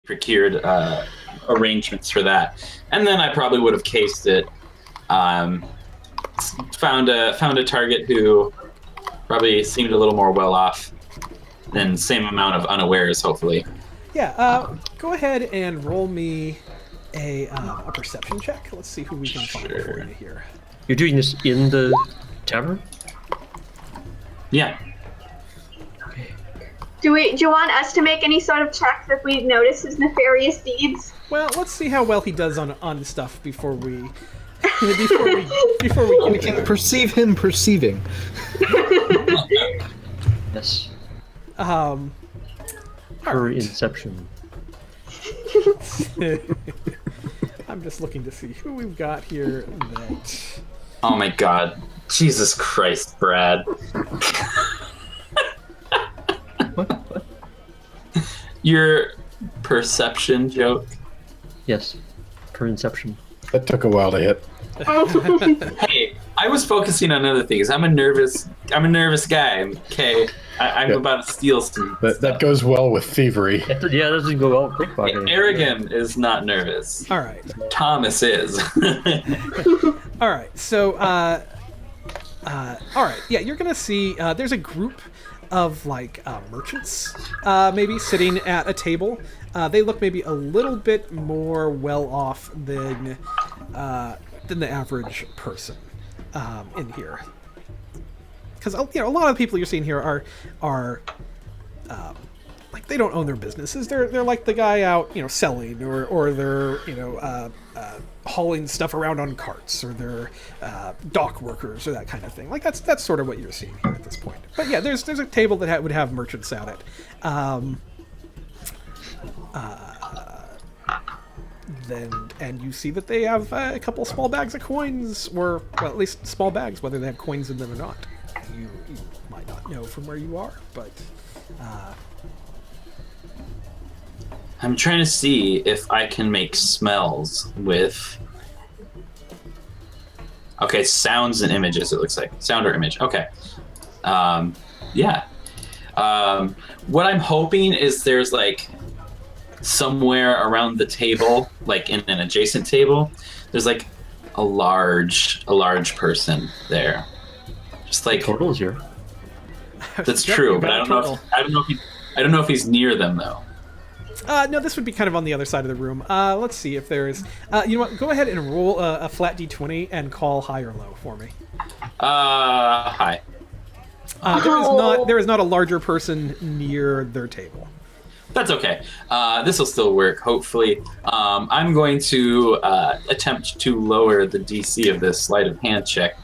procured arrangements for that, and then I probably would have cased it. Found a target who probably seemed a little more well off than same amount of unawares, hopefully. Yeah, go ahead and roll me a perception check. Let's see who we can find for you here. You're doing this in the tavern? Yeah. Do you want us to make any sort of checks if we notice his nefarious deeds? Well, let's see how well he does on stuff before we We can perceive him perceiving. Yes. Per inception. I'm just looking to see who we've got here that... Oh my god. Jesus Christ, Brad. What? Your perception joke? Yes. Per inception. That took a while to hit. Hey, I was focusing on other things. I'm a nervous guy. Okay, I'm about to steal some. That goes well with thievery. Yeah, that doesn't go well with pickpocketing. Arrogant is not nervous. All right. Thomas is. All right. So, all right. Yeah, you're gonna see. There's a group of merchants, maybe sitting at a table. They look maybe a little bit more well off than the average person in here, because a lot of the people you're seeing here are they don't own their businesses. They're like the guy out selling, or they're hauling stuff around on carts, or they're dock workers or that kind of thing. Like that's sort of what you're seeing here at this point. But yeah, there's a table that would have merchants at it. And you see that they have a couple small bags of coins, or at least small bags, whether they have coins in them or not. You might not know from where you are, but I'm trying to see if I can make smells with... Okay, sounds and images, it looks like. Sound or image, okay. Yeah. What I'm hoping is there's somewhere around the table, in an adjacent table, there's a large person there. Just Tortle's here. That's true, but I don't know if he's near them though. No, this would be kind of on the other side of the room. Let's see if there is. You know what? Go ahead and roll a flat d20 and call high or low for me. High. There is not a larger person near their table. That's okay. This will still work, hopefully. I'm going to attempt to lower the DC of this sleight of hand check,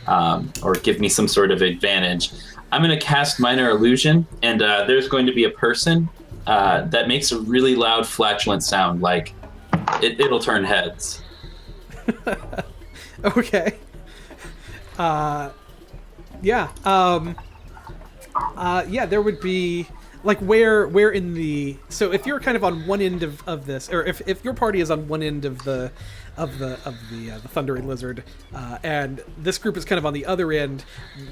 or give me some sort of advantage. I'm going to cast Minor Illusion, and there's going to be a person that makes a really loud, flatulent sound, it'll turn heads. Okay. Yeah. Yeah, there would be... where in the... So if you're kind of on one end of this, or if your party is on one end of the Thundering Lizard, and this group is kind of on the other end,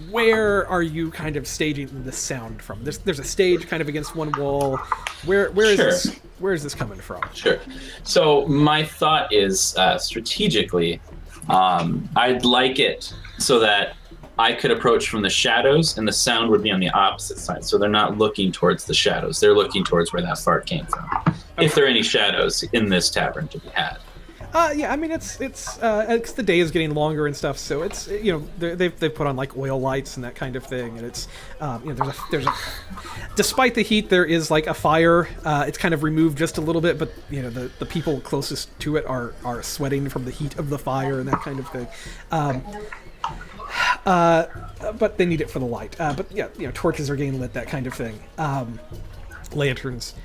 where are you kind of staging the sound from? There's a stage kind of against one wall. Where is this coming from? Sure. So my thought is, strategically, I'd like it so that I could approach from the shadows, and the sound would be on the opposite side. So they're not looking towards the shadows. They're looking towards where that fart came from. Okay. If there are any shadows in this tavern to be had. Yeah, I mean, it's the day is getting longer and stuff, so it's, they've put on oil lights and that kind of thing, and it's, there's a despite the heat, there is a fire. It's kind of removed just a little bit, but the people closest to it are sweating from the heat of the fire and that kind of thing. But they need it for the light. But yeah, torches are getting lit, that kind of thing. Lanterns.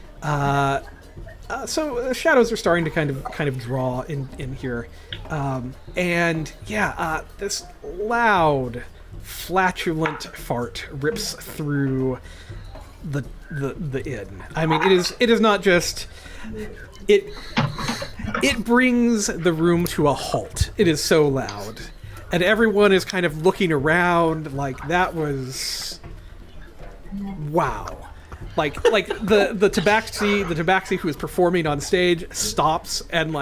So shadows are starting to kind of draw in here. And yeah, this loud, flatulent fart rips through the inn. I mean, it is not just it brings the room to a halt. It is so loud. And everyone is kind of looking around that was... Wow. the tabaxi who is performing on stage stops and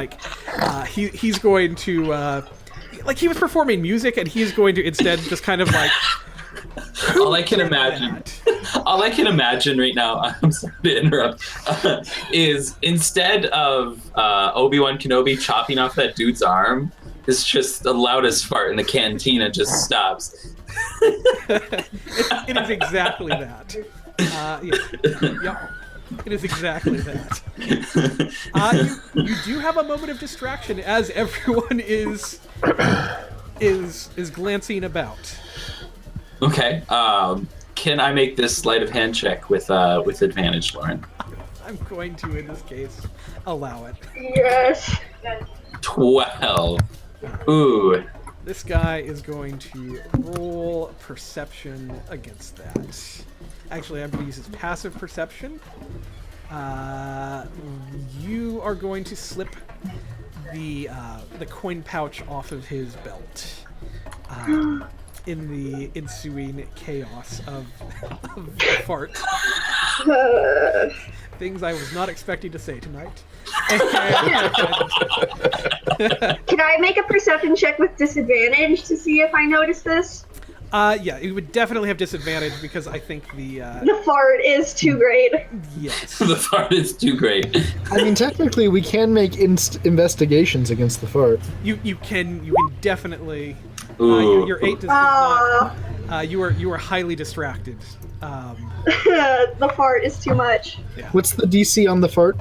he's going to he was performing music and he's going to instead just kind of like all I can imagine right now, I'm sorry to interrupt, is instead of Obi-Wan Kenobi chopping off that dude's arm, is just the loudest fart in the cantina just stops. It is exactly that. Yep. It is exactly that. You do have a moment of distraction as everyone is glancing about. Okay. Can I make this sleight of hand check with advantage, Lauren? I'm going to, in this case, allow it. Yes. 12. Ooh. This guy is going to roll perception against that. Actually, I'm going to use his passive perception. You are going to slip the coin pouch off of his belt. In the ensuing chaos of fart. Things I was not expecting to say tonight. Can I make a perception check with disadvantage to see if I notice this? Yeah, you would definitely have disadvantage because I think the fart is too great. Yes. The fart is too great. I mean, technically, we can make investigations against the fart. You can definitely. Ooh. Your 8 does not. You are highly distracted. The fart is too much. Yeah. What's the DC on the fart?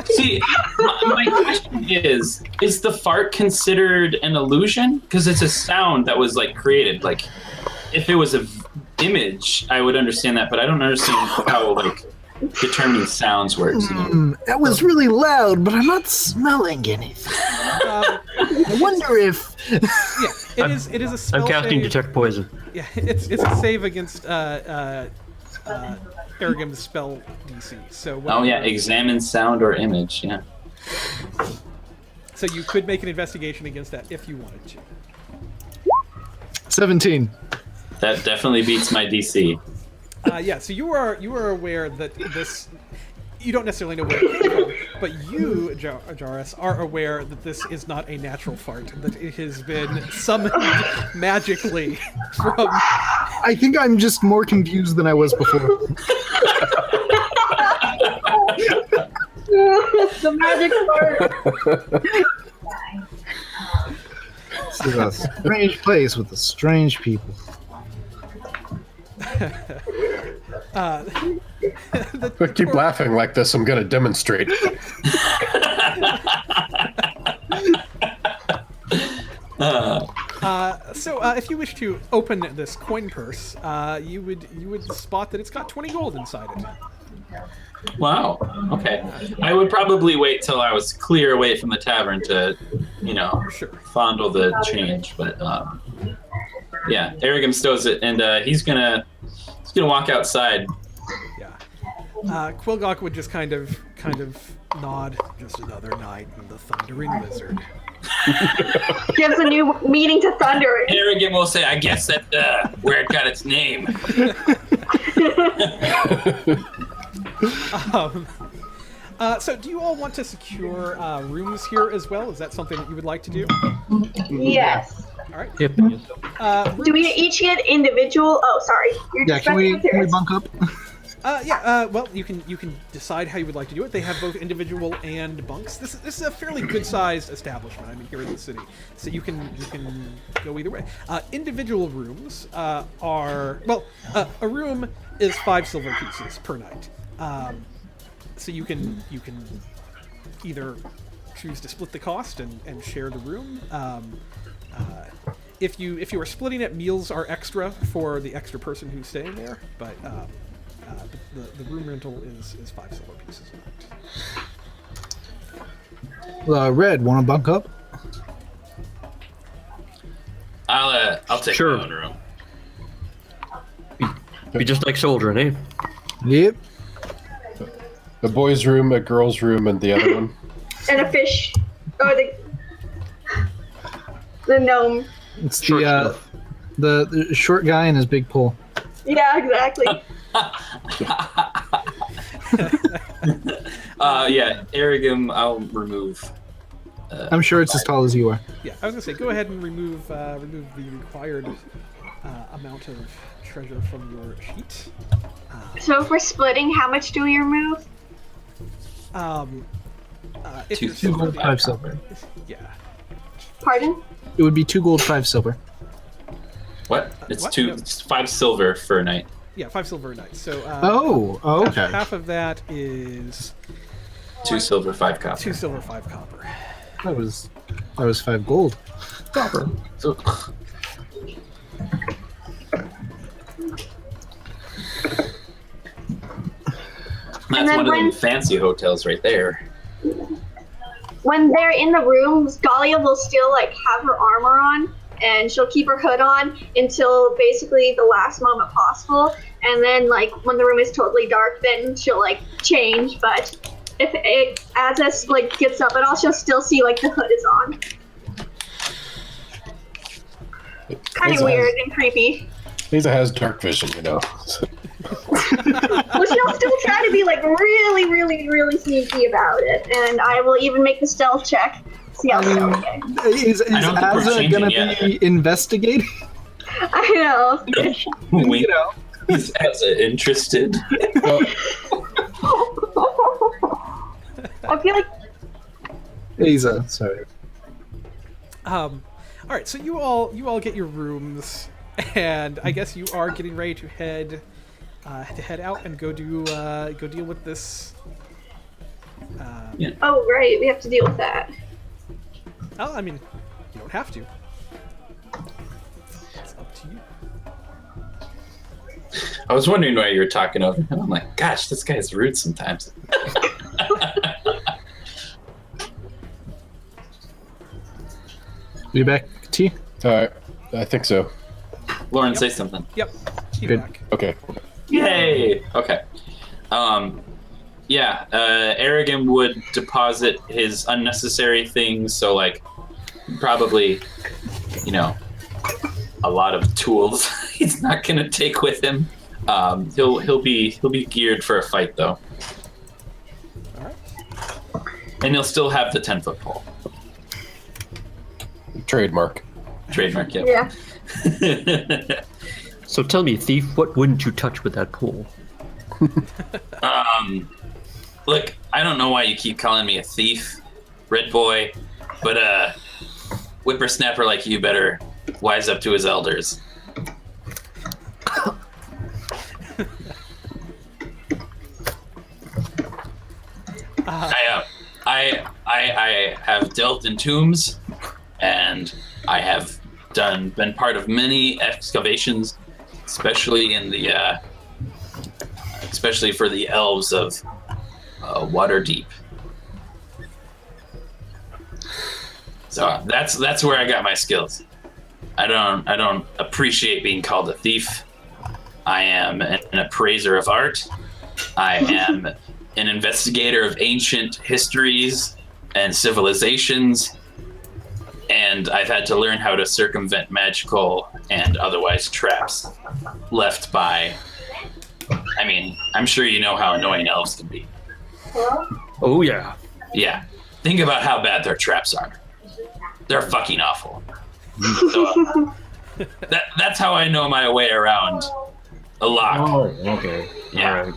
See, my question is the fart considered an illusion? Because it's a sound that was created. If it was an image, I would understand that, but I don't understand how determining sounds works. That was really loud, but I'm not smelling anything. I wonder if. Yeah, it is a spell I'm casting save. detect poison. Yeah, it's a save against Aragam's spell DC. So. Examine sound or image. Yeah. So you could make an investigation against that if you wanted to. 17. That definitely beats my DC. So you are aware that this. You don't necessarily know where it came from, but you, Jairus, are aware that this is not a natural fart, that it has been summoned magically from... I think I'm just more confused than I was before. The magic fart. This is a strange place with the strange people. If I keep laughing like this, I'm going to demonstrate. So if you wish to open this coin purse, you would spot that it's got 20 gold inside it. Wow. Okay. I would probably wait till I was clear away from the tavern to, Sure. fondle the change. But yeah, Aragam stows it, and he's gonna walk outside. Yeah. Quilgok would just kind of nod. Just another night in the Thundering Lizard. Gives a new meaning to thunder. Aragam will say, "I guess that where it got its name." So do you all want to secure rooms here as well? Is that something that you would like to do? Yes. All right. Yep. Do we each get individual? Oh, sorry. You're Yeah, can we discussing bunk up? Well, you can decide how you would like to do it. They have both individual and bunks. This is a fairly good-sized establishment. I mean, here in the city, so you can go either way. Individual rooms are a room is 5 silver pieces per night. So you can either choose to split the cost and share the room. If you are splitting it, meals are extra for the extra person who's staying there, but the room rental is 5 silver pieces a night. Red, want to bunk up? I'll take Sure. my own room. Be just like soldiering, eh? Yep. The boys' room, a girls' room, and the other one. And a fish. Oh, the gnome. It's Short the short guy and his big pole. Yeah, exactly. Yeah, Arigam, I'll remove. I'm sure it's as tall as you are. Yeah, I was gonna say, go ahead and remove the required amount of treasure from your sheet. So if we're splitting, how much do we remove? If Two you're Two gold, splitting- 5 silver. Yeah. Pardon? It would be 2 gold, 5 silver. What? It's What? two. No. It's 5 silver for a night. Yeah, 5 silver a night. So Okay. half of that is 2 silver, 5 copper. 2 silver, 5 copper. That was 5 gold. So, that's then one of when- them fancy hotels right there. When they're in the rooms, Galia will still like have her armor on, and she'll keep her hood on until basically the last moment possible. And then like when the room is totally dark, then she'll like change. But if it as us like gets up at all, she'll still see like the hood is on. Kind of weird and creepy. Lisa has dark vision, you know. Well, she'll still try to be like really, really, really sneaky about it, and I will even make the stealth check. See how stealthy. Is I don't think we're Azza changing gonna yet. be investigating? I know. Wink. You know. Is Azza interested? I feel like Azza, sorry. All right, so you all get your rooms, and I guess you are getting ready to head out and go deal with this. oh right, we have to deal with that. Oh, I mean, you don't have to. It's up to you. I was wondering why you were talking over him. I'm like, gosh, this guy's rude sometimes. You back, T? I think so. Lauren, Yep. say something. Yep. Keep Good. back. Okay. Yay! Okay. Yeah, Arrogant would deposit his unnecessary things, so like probably, you know, a lot of tools he's not gonna take with him. He'll be geared for a fight though. All right. And he'll still have the 10-foot pole. Trademark. Trademark, yep. Yeah. So tell me, thief, what wouldn't you touch with that pole? Look, I don't know why you keep calling me a thief, Red Boy, but whippersnapper like you better wise up to his elders. I have dealt in tombs, and I have been part of many excavations, especially in the especially for the elves of Waterdeep. So that's where I got my skills. I don't appreciate being called a thief. I am an appraiser of art. I am an investigator of ancient histories and civilizations, and I've had to learn how to circumvent magical and otherwise traps left by, I mean, I'm sure you know how annoying elves can be. Oh, yeah. Yeah. Think about how bad their traps are. They're fucking awful. So, that's how I know my way around a lock. Oh, okay. Yeah. All right.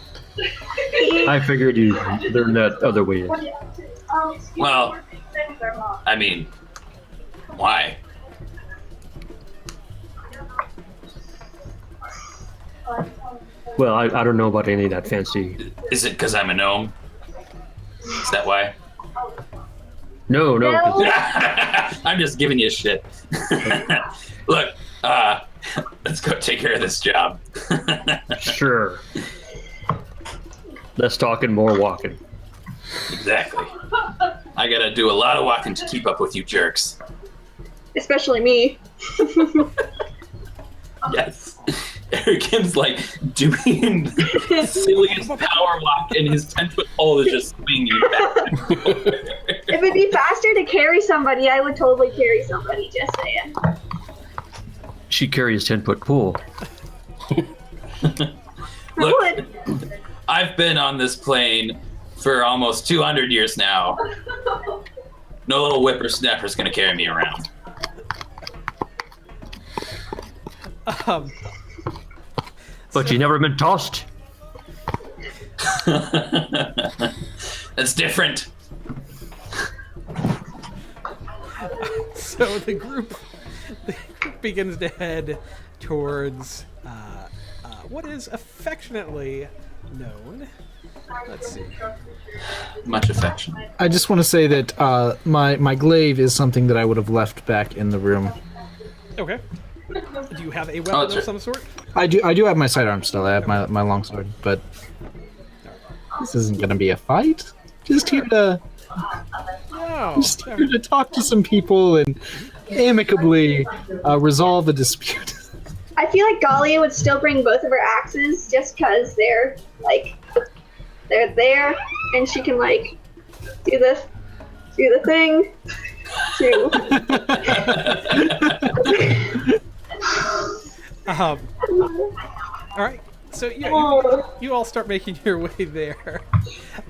I figured you learned that other way. Well, I mean, why? Well, I don't know about any of that fancy. Is it because I'm a gnome? Is that why? No. I'm just giving you shit. Look, let's go take care of this job. Sure. Less talking, more walking. Exactly. I gotta do a lot of walking to keep up with you jerks. Especially me. Yes. Eric Kim's like doing the silliest power walk, and his 10-foot pole is just swinging back. If it'd be faster to carry somebody, I would totally carry somebody, just saying. She carries 10-foot pole. Look, would. I've been on this plane for almost 200 years now. No little whippersnapper's gonna carry me around. But you never been tossed? That's different. So the group begins to head towards what is affectionately known. Let's see. Much affection. I just want to say that my glaive is something that I would have left back in the room. Okay. Do you have a weapon that's of right. some sort? I do have my sidearm still. I have my longsword, but this isn't gonna be a fight. Just here to No. talk to some people and amicably resolve a dispute. I feel like Galia would still bring both of her axes just because they're there and she can like do the thing too. All right. So yeah, you all start making your way there.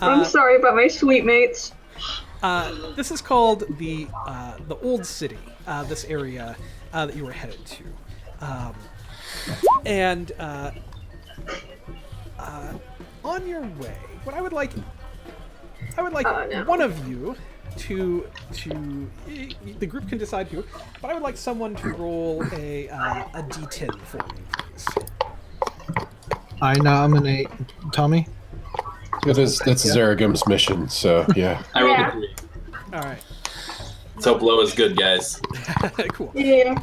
I'm sorry about my sweet mates. This is called the Old City. This area that you were headed to, and on your way, what I would like one of you to the group can decide who, but I would like someone to roll a D10 for me, please. I nominate Tommy. That's Zaragam's mission, so yeah. I rolled a 3. All right. Let's hope low is good, guys. Cool. Yeah.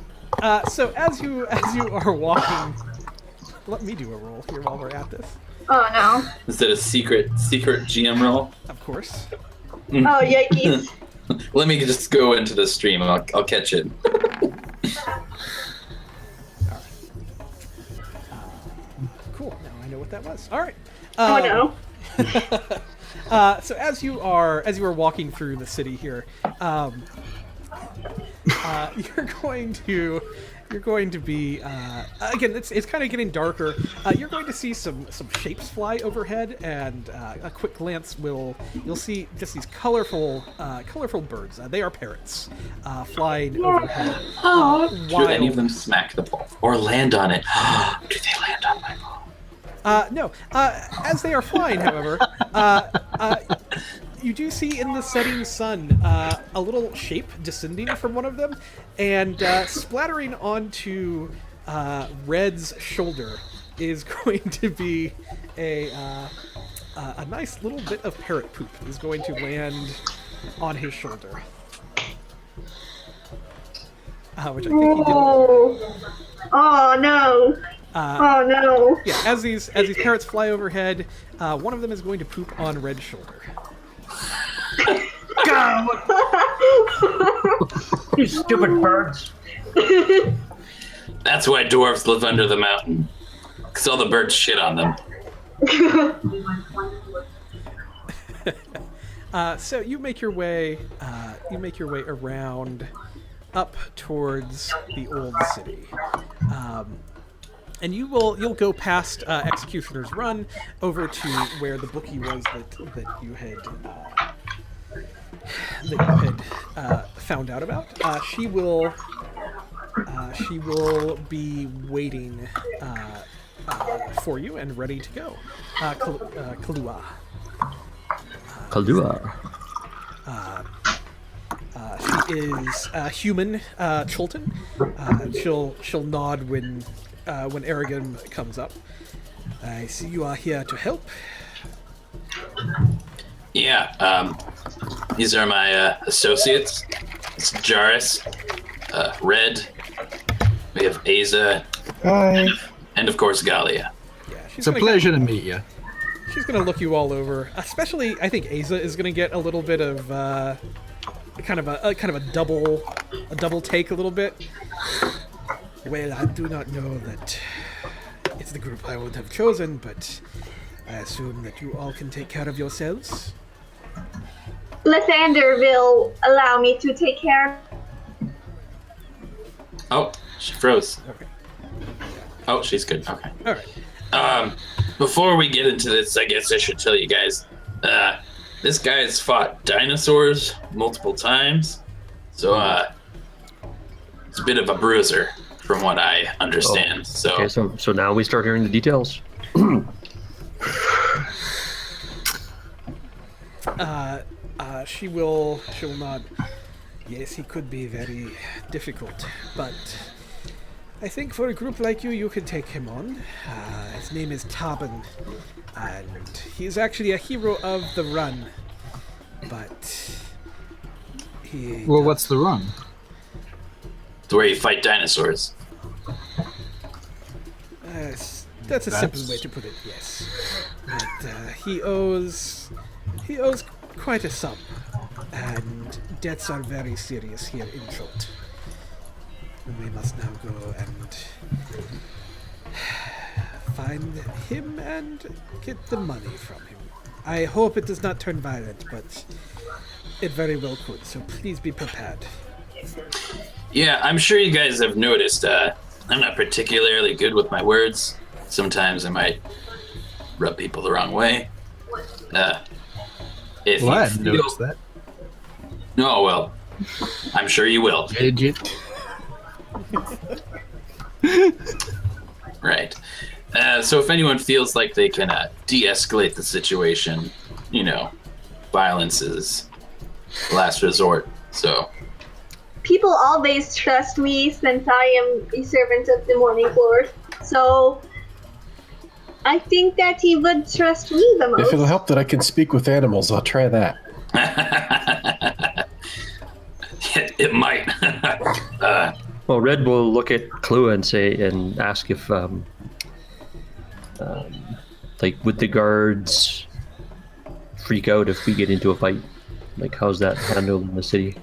So as you are walking, let me do a roll here while we're at this. Oh no. Is it a secret GM roll? Of course. Oh yikes. Let me just go into the stream. I'll catch it. Cool. Now I know what that was. All right. Oh no. So as you are walking through the city here, you're going to be again. It's kind of getting darker. You're going to see some shapes fly overhead, and a quick glance you'll see just these colorful birds. They are parrots flying overhead. Do any of them smack the ball or land on it? Do they land on my ball? No. As they are flying, however, you do see in the setting sun a little shape descending from one of them, and splattering onto Red's shoulder is going to be a nice little bit of parrot poop is going to land on his shoulder. Which I think he did. Oh no. Oh no. Yeah, as these parrots fly overhead, one of them is going to poop on Red's shoulder. You stupid birds. That's why dwarves live under the mountain. Because all the birds shit on them. So you make your way around up towards the old city. And you'll go past Executioner's Run over to where the bookie was that you had found out about. She will be waiting for you and ready to go. Kalua. Kaldua. She is human, Chulton. She'll nod when Aragon comes up. I see you are here to help. Yeah, these are my associates. It's Jaris, Red. We have Aza. Hi. And of course, Galia. Yeah, It's a pleasure to meet you. She's gonna look you all over. Especially, I think Aza is gonna get a little bit of kind of a double take a little bit. Well, I do not know that it's the group I would have chosen, but I assume that you all can take care of yourselves. Lathander will allow me to take care. Oh, she froze. Okay. Oh, she's good. Okay. All right. before we get into this, I guess I should tell you guys, this guy has fought dinosaurs multiple times, so it's a bit of a bruiser, from what I understand. Okay, so now we start hearing the details. She will not. Yes, he could be very difficult, but I think for a group like you can take him on. His name is Tavern, and he's actually a hero of the run, but he... Well, what's the run? It's where you fight dinosaurs. That's a simple way to put it, yes. But he owes quite a sum, and debts are very serious here in Chult. We must now go and find him and get the money from him. I hope it does not turn violent, but it very well could, so please be prepared. Yeah, I'm sure you guys have noticed, I'm not particularly good with my words. Sometimes I might rub people the wrong way. If Well, I you hadn't feel- noticed that. Oh, well, I'm sure you will. Did you? Right. So if anyone feels like they can de-escalate the situation, violence is last resort. So People always trust me since I am a servant of the Morning Lord. So I think that he would trust me the most. If it'll help that I can speak with animals, I'll try that. it might. Well, Red will look at Clua and ask if, would the guards freak out if we get into a fight? Like, how's that handled in the city?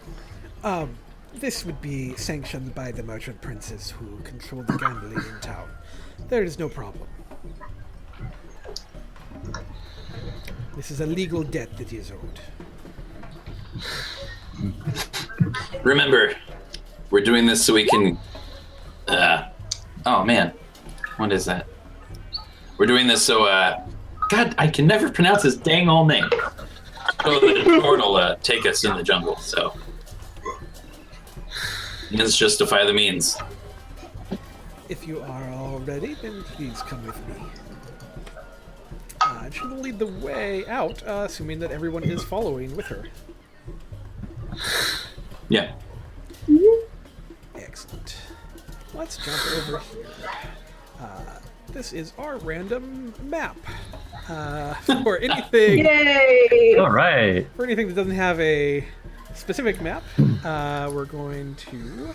This would be sanctioned by the merchant princes who control the gambling in town. There is no problem. This is a legal debt that is owed. Remember, we're doing this so we can. Oh man, what is that? We're doing this so. God, I can never pronounce his dang old name. So the Tortle take us in the jungle. So let's justify the means. If you are all ready, then please come with me. She will lead the way out, assuming that everyone is following with her. Yeah. Excellent. Let's jump over here. This is our random map. For anything, Yay! All right. for anything that doesn't have a specific map, we're going to.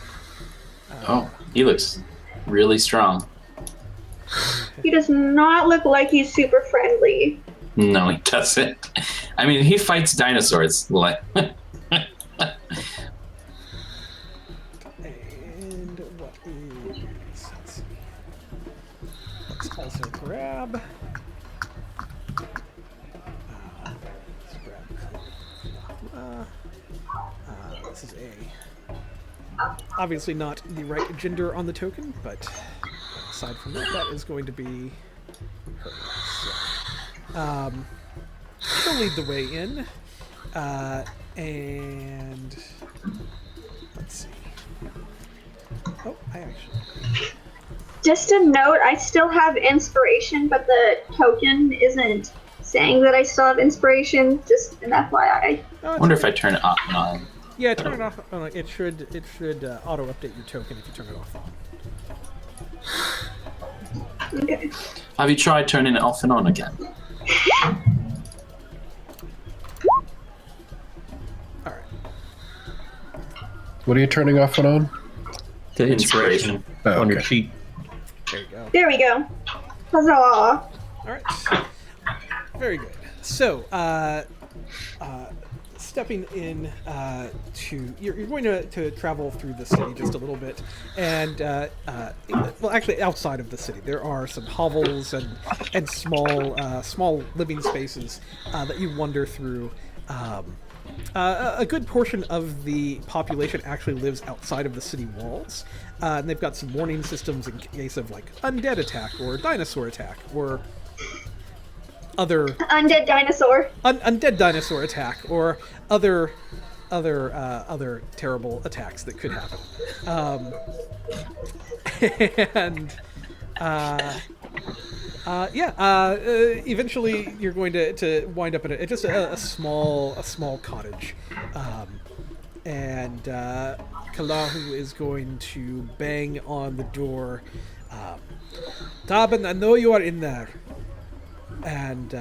Oh, he looks really strong. He does not look like he's super friendly. No, he doesn't. I mean, he fights dinosaurs. Like, And what is? Let's see. Let's also grab. Let's grab. This is obviously not the right gender on the token, but aside from that, that is going to be her. So, she'll lead the way in, and let's see. Oh, I actually. Just a note, I still have inspiration, but the token isn't saying that I still have inspiration. Just an FYI. Oh, I wonder if I turn it off and on. Yeah, turn it off. It should auto update your token if you turn it off. Okay. Have you tried turning it off and on again? All right. What are you turning off and on? The inspiration Oh, on your okay. sheet. There you go. There we go. Huzzah! All right. Very good. So, stepping in to you're going to travel through the city just a little bit, and well, actually outside of the city there are some hovels and small living spaces that you wander through. A good portion of the population actually lives outside of the city walls, and they've got some warning systems in case of like undead attack or dinosaur attack or other Undead dinosaur. undead dinosaur attack or other terrible attacks that could happen. And eventually you're going to wind up in just a small cottage, and Kalahu is going to bang on the door. Tavern, I know you are in there. And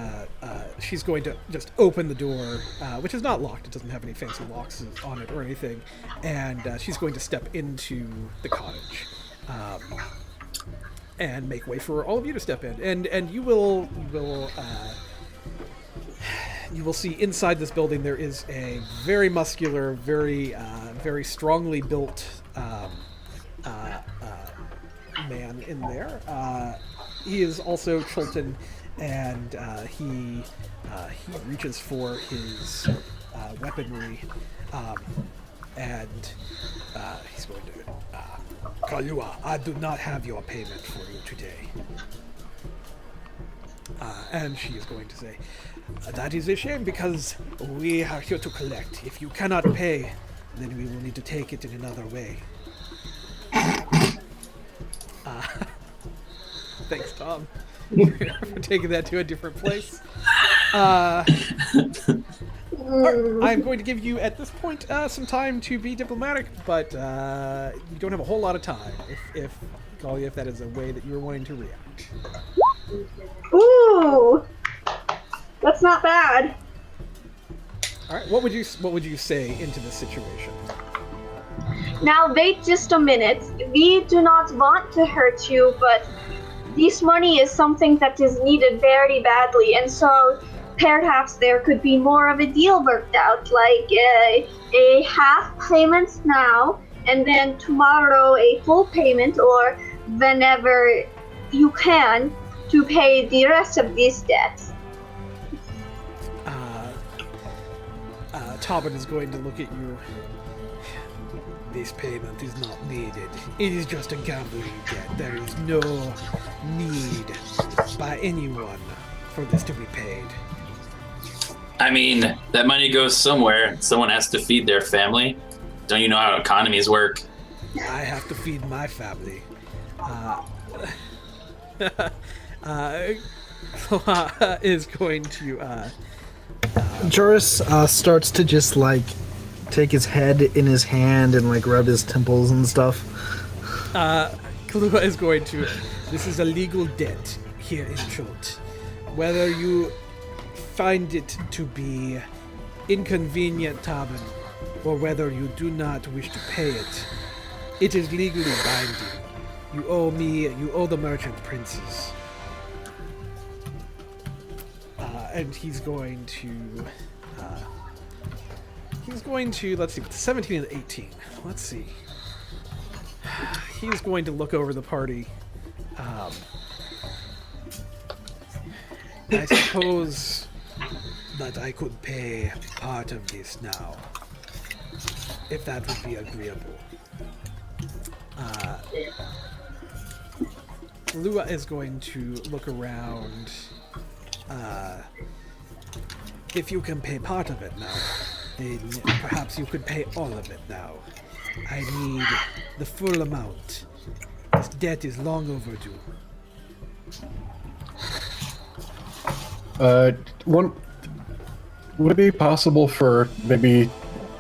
she's going to just open the door, which is not locked. It doesn't have any fancy locks on it or anything. And she's going to step into the cottage and make way for all of you to step in. And you will see inside this building there is a very muscular, very strongly built man in there. He is also Chultan. And he reaches for his weaponry, and he's going to Kalua, I do not have your payment for you today. And she is going to say, that is a shame because we are here to collect. If you cannot pay, then we will need to take it in another way. Thanks, Tom. For taking that to a different place. I'm going to give you, at this point, some time to be diplomatic, but you don't have a whole lot of time, if that is a way that you're wanting to react. Ooh! That's not bad. Alright, what would you say into this situation? Now wait just a minute. We do not want to hurt you, but this money is something that is needed very badly, and so perhaps there could be more of a deal worked out, like a half payment now, and then tomorrow a full payment, or whenever you can, to pay the rest of these debts. Tavern is going to look at you. This payment is not needed. It is just a gambling debt. There is no need by anyone for this to be paid. I mean, that money goes somewhere. Someone has to feed their family. Don't you know how economies work? I have to feed my family. Is going to Joris starts to just like take his head in his hand and like rub his temples and stuff. Kalua is going to. This is a legal debt here in Chult. Whether you find it to be inconvenient, Tavern, or whether you do not wish to pay it, it is legally binding. You owe me. You owe the merchant princes. And he's going to. Let's see, 17 and 18. Let's see. He's going to look over the party. I suppose that I could pay part of this now, if that would be agreeable. Lua is going to look around. If you can pay part of it now, then perhaps you could pay all of it now. I need the full amount. This debt is long overdue. Would it be possible for maybe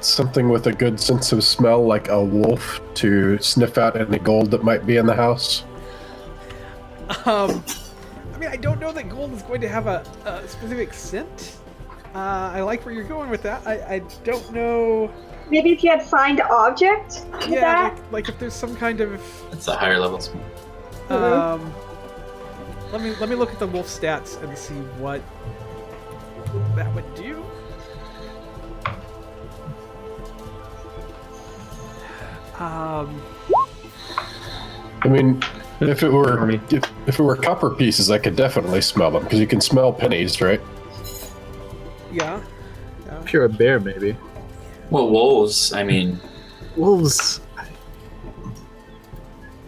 something with a good sense of smell, like a wolf, to sniff out any gold that might be in the house? I mean, I don't know that gold is going to have a specific scent. I like where you're going with that. I don't know. Maybe if you had find object. Yeah, like if there's some kind of. It's a higher level smell. Let me look at the wolf stats and see what that would do. I mean, if it were copper pieces, I could definitely smell them because you can smell pennies, right? Yeah. If you're a bear, maybe. Well, wolves, I mean... Wolves.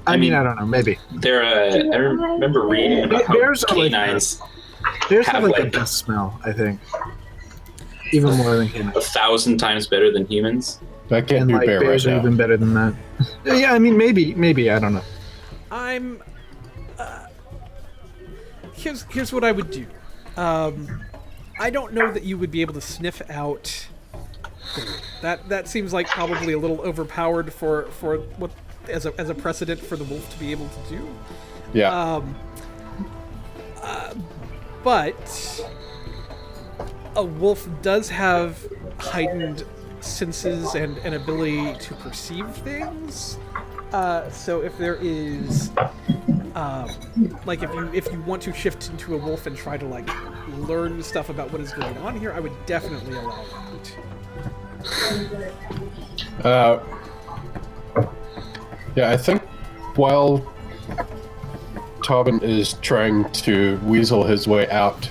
I mean, I don't know, maybe. They're I remember reading about how Bears are like canines... Bears have have like the like best smell, I think. Even more than humans. 1,000 times better than humans. I can't And do like bear bears right are now. even better than that. Yeah, I mean maybe I don't know. I'm. Here's what I would do. I don't know that you would be able to sniff out. That seems like probably a little overpowered for what as a precedent for the wolf to be able to do. Yeah. But a wolf does have heightened senses and an ability to perceive things. So if there is, like, if you want to shift into a wolf and try to like learn stuff about what is going on here, I would definitely allow that. Yeah, I think while Tobin is trying to weasel his way out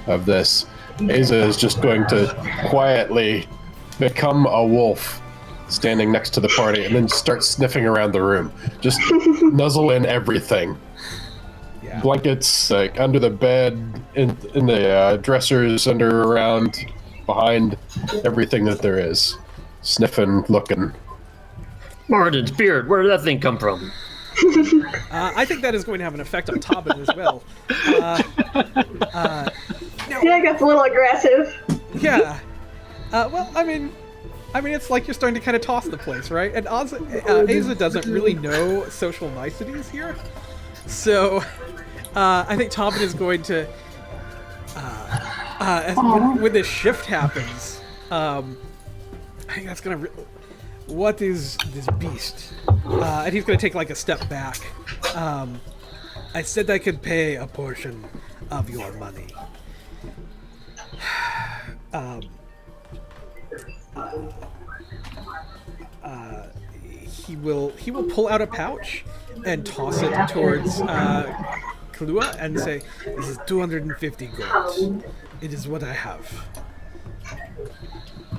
of this, Asa is just going to quietly become a wolf standing next to the party and then start sniffing around the room. Just nuzzle in everything. Yeah. Blankets, like under the bed, in the dressers, around, behind, everything that there is. Sniffing, looking. Moradin's beard, where did that thing come from? I think that is going to have an effect on Tobin as well. I feel like that's a little aggressive. Yeah. Well, I mean, it's like you're starting to kind of toss the place, right? And Asa doesn't really know social niceties here, so I think Tobin is going to, when this shift happens, I think that's gonna. What is this beast? And he's gonna take like a step back. I said I could pay a portion of your money. He will pull out a pouch and toss it towards Kalua and say, "This is 250 gold. It is what I have."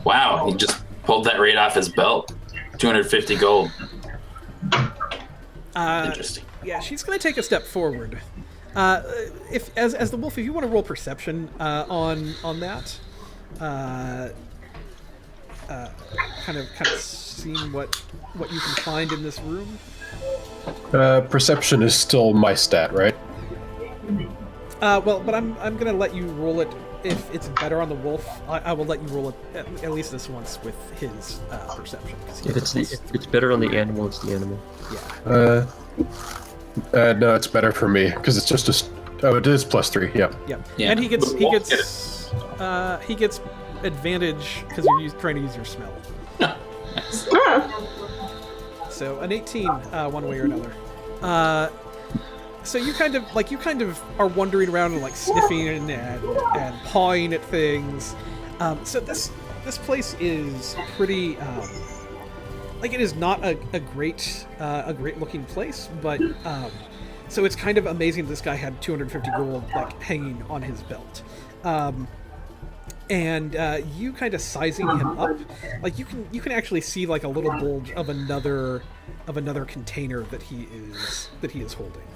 Wow, he just pulled that right off his belt. 250 gold. Interesting. Yeah, she's gonna take a step forward. If as the wolf, if you want to roll perception on that, kind of seeing what you can find in this room. Perception is still my stat, right? Well, but I'm gonna let you roll it. If it's better on the wolf, I will let you roll it at least this once with his perception. If it's better on the animal, it's the animal. Yeah. No, it's better for me because it's just it is +3. Yeah. Yep. Yeah, And he but wolf gets advantage because you're trying to use your smell. Nice. So an 18, one way or another. So you kind of are wandering around and like sniffing and pawing at things. So this place is pretty like it is not a great looking place, but so it's kind of amazing this guy had 250 gold like hanging on his belt. And you kind of sizing him up, like you can actually see like a little bulge of another container that he is holding.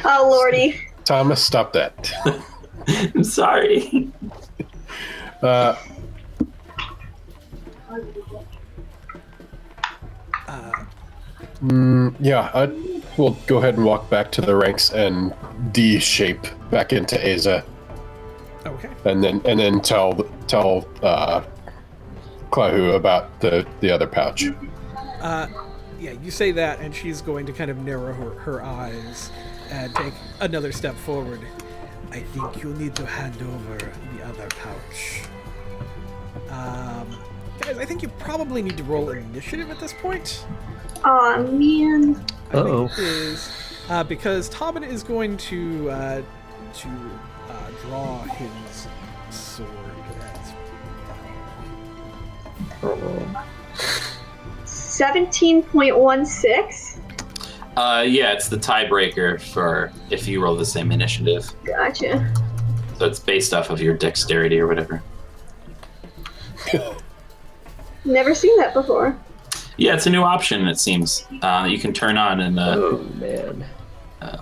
Oh lordy. Thomas, stop that. I'm sorry. Yeah, I will go ahead and walk back to the ranks and D-shape back into Asa, Okay. and then tell Clahu about the other pouch. Yeah, you say that, and she's going to kind of narrow her eyes and take another step forward. I think you'll need to hand over the other pouch. Guys, I think you probably need to roll initiative at this point. Aw, man. I Uh-oh. think it is because Tobin is going to draw his sword. 17.16. Yeah, it's the tiebreaker for if you roll the same initiative. Gotcha. So it's based off of your dexterity or whatever. Never seen that before. Yeah, it's a new option, it seems, that you can turn on in the Oh man.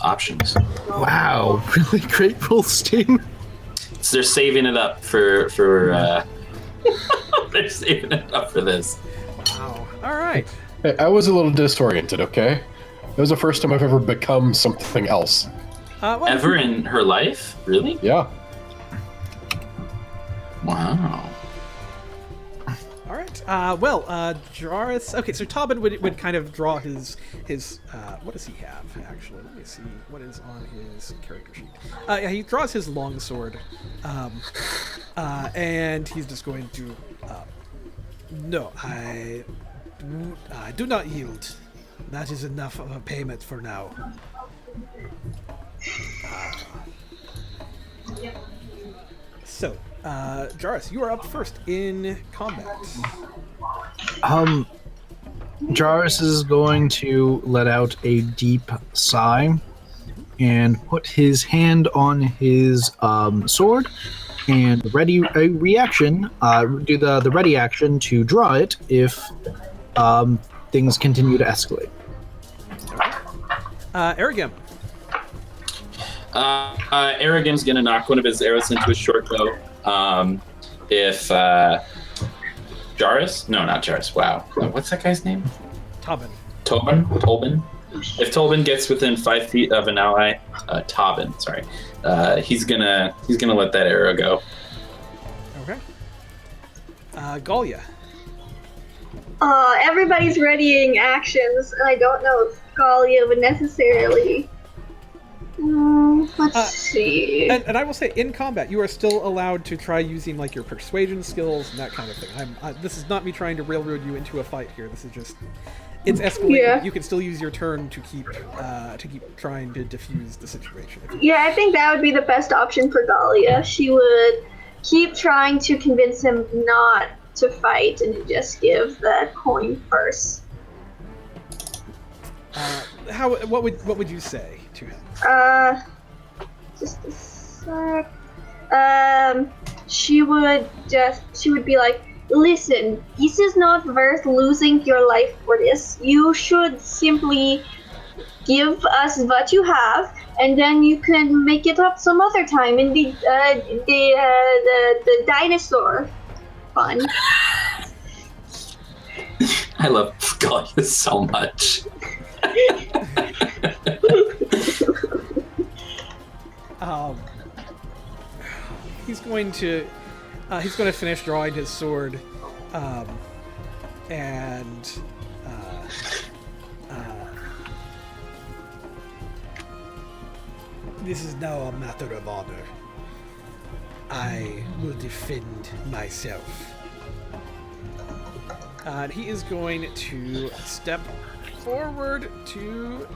options. Wow, really great full steam. So they're saving it up for they're saving it up for this. Wow. All right. Hey, I was a little disoriented, okay? It was the first time I've ever become something else. Well, Ever in her life? Really? Yeah. Wow. All right. Jairus. Okay, so Tobin would kind of draw his what does he have actually? Let me see what is on his character sheet. Yeah, he draws his longsword, and he's just going to. No, I do not yield. That is enough of a payment for now. So, Jairus, you are up first in combat. Jairus is going to let out a deep sigh and put his hand on his sword and ready a reaction. Do the ready action to draw it if things continue to escalate. Aragam. Aragam's gonna knock one of his arrows into his short bow. If Jairus? No, not Jairus. Wow. What's that guy's name? Tobin. Tobin? If Tobin gets within 5 feet of an ally, Tobin, sorry. He's gonna let that arrow go. Okay. Galia. Everybody's readying actions, and I don't know if Galia would necessarily. Let's see. And I will say, in combat, you are still allowed to try using like your persuasion skills and that kind of thing. This is not me trying to railroad you into a fight here. This is just, it's escalating. Yeah. You can still use your turn to keep trying to diffuse the situation. Yeah, I think that would be the best option for Galia. She would keep trying to convince him not to fight and to just give the coin first. What would you say to him? Just a sec. She would be like, listen, this is not worth losing your life for this. You should simply give us what you have, and then you can make it up some other time in the dinosaur fun. I love Galia so much. He's going to finish drawing his sword, this is now a matter of honor. I will defend myself. And he is going to step forward to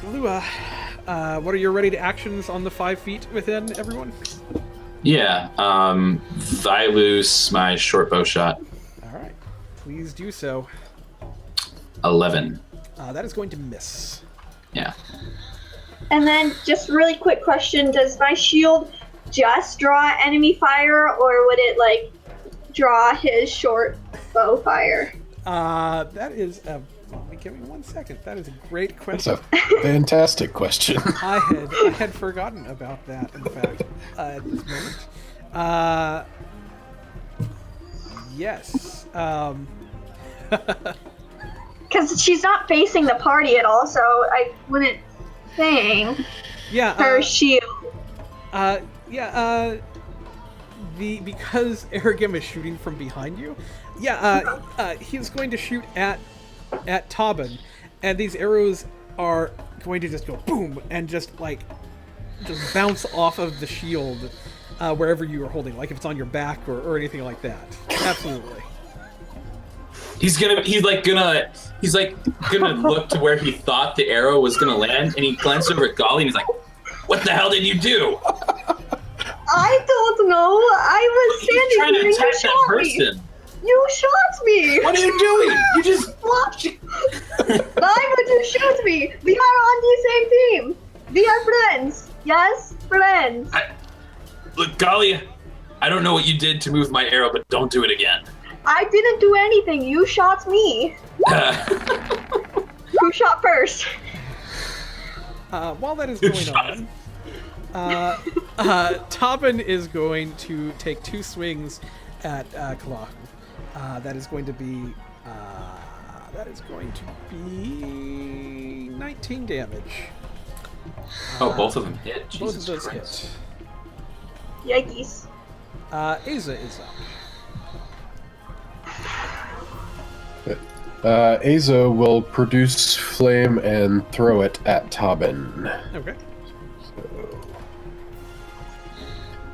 Lua. What are your ready to actions on the 5 feet within, everyone? Yeah, I lose my short bow shot. All right, please do so. 11. That is going to miss. Yeah. And then, just really quick question: does my shield just draw enemy fire, or would it like draw his short bow fire? That is a. Give me 1 second. That is a great question. That's a fantastic question. I had forgotten about that. In fact, at this moment. Yes. Because she's not facing the party at all, so I wouldn't think. Yeah. Her shield. Because Aragam is shooting from behind you. He's going to shoot at Tobin, and these arrows are going to just go boom and just bounce off of the shield wherever you are holding, like if it's on your back or anything like that. Absolutely. He's gonna look to where he thought the arrow was gonna land, and he glanced over at Golly and he's like, "What the hell did you do?" I don't know. I was standing Trying to here and you attack that shot me. person. You shot me. What are you doing? You just What? Why would you shoot me? We are on the same team. We are friends. Yes, friends. Look, Golly, I don't know what you did to move my arrow, but don't do it again. I didn't do anything. You shot me. Who shot first? While that is going on, Tavern is going to take 2 swings at Kalahu. That is going to be 19 damage. Both of them hit. Both Jesus of those Christ. hit. Yikes. Asa is up. Aza will produce flame and throw it at Tobin. Okay.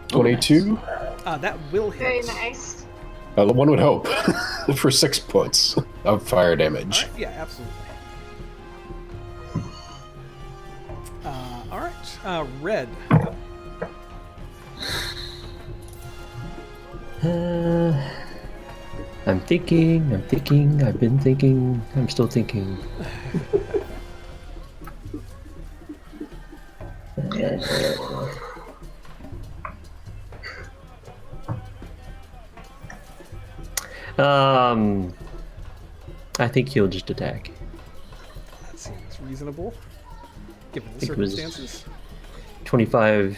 22. That will hit. Very nice. One would hope. For 6 points of fire damage. All right, yeah, absolutely. All right, Red. I'm thinking, I've been thinking, I'm still thinking. I think he'll just attack. That seems reasonable, given the think it was- circumstances. 25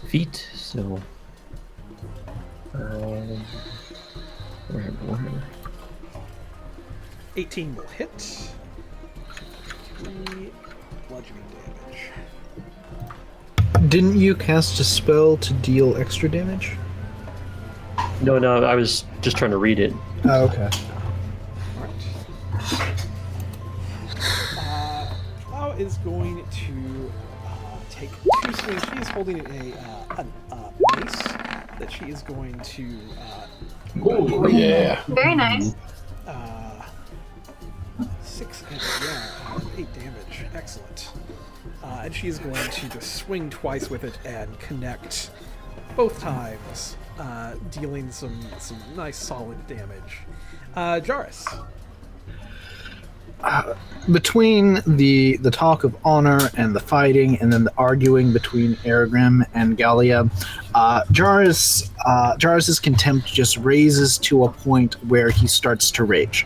feet, so... where? 18 will hit. 3 bludgeoning damage. Didn't you cast a spell to deal extra damage? No, I was just trying to read it. Oh, okay. Alright. Clau is going to take 2 swings. She is holding a mace that she is going to Oh, yeah. Very nice. 6 and 8 damage. Excellent. And she is going to just swing twice with it and connect both times, dealing some nice solid damage. Jarrus. Between the talk of honor and the fighting, and then the arguing between Aragrim and Gallia, Jarrus's contempt just raises to a point where he starts to rage.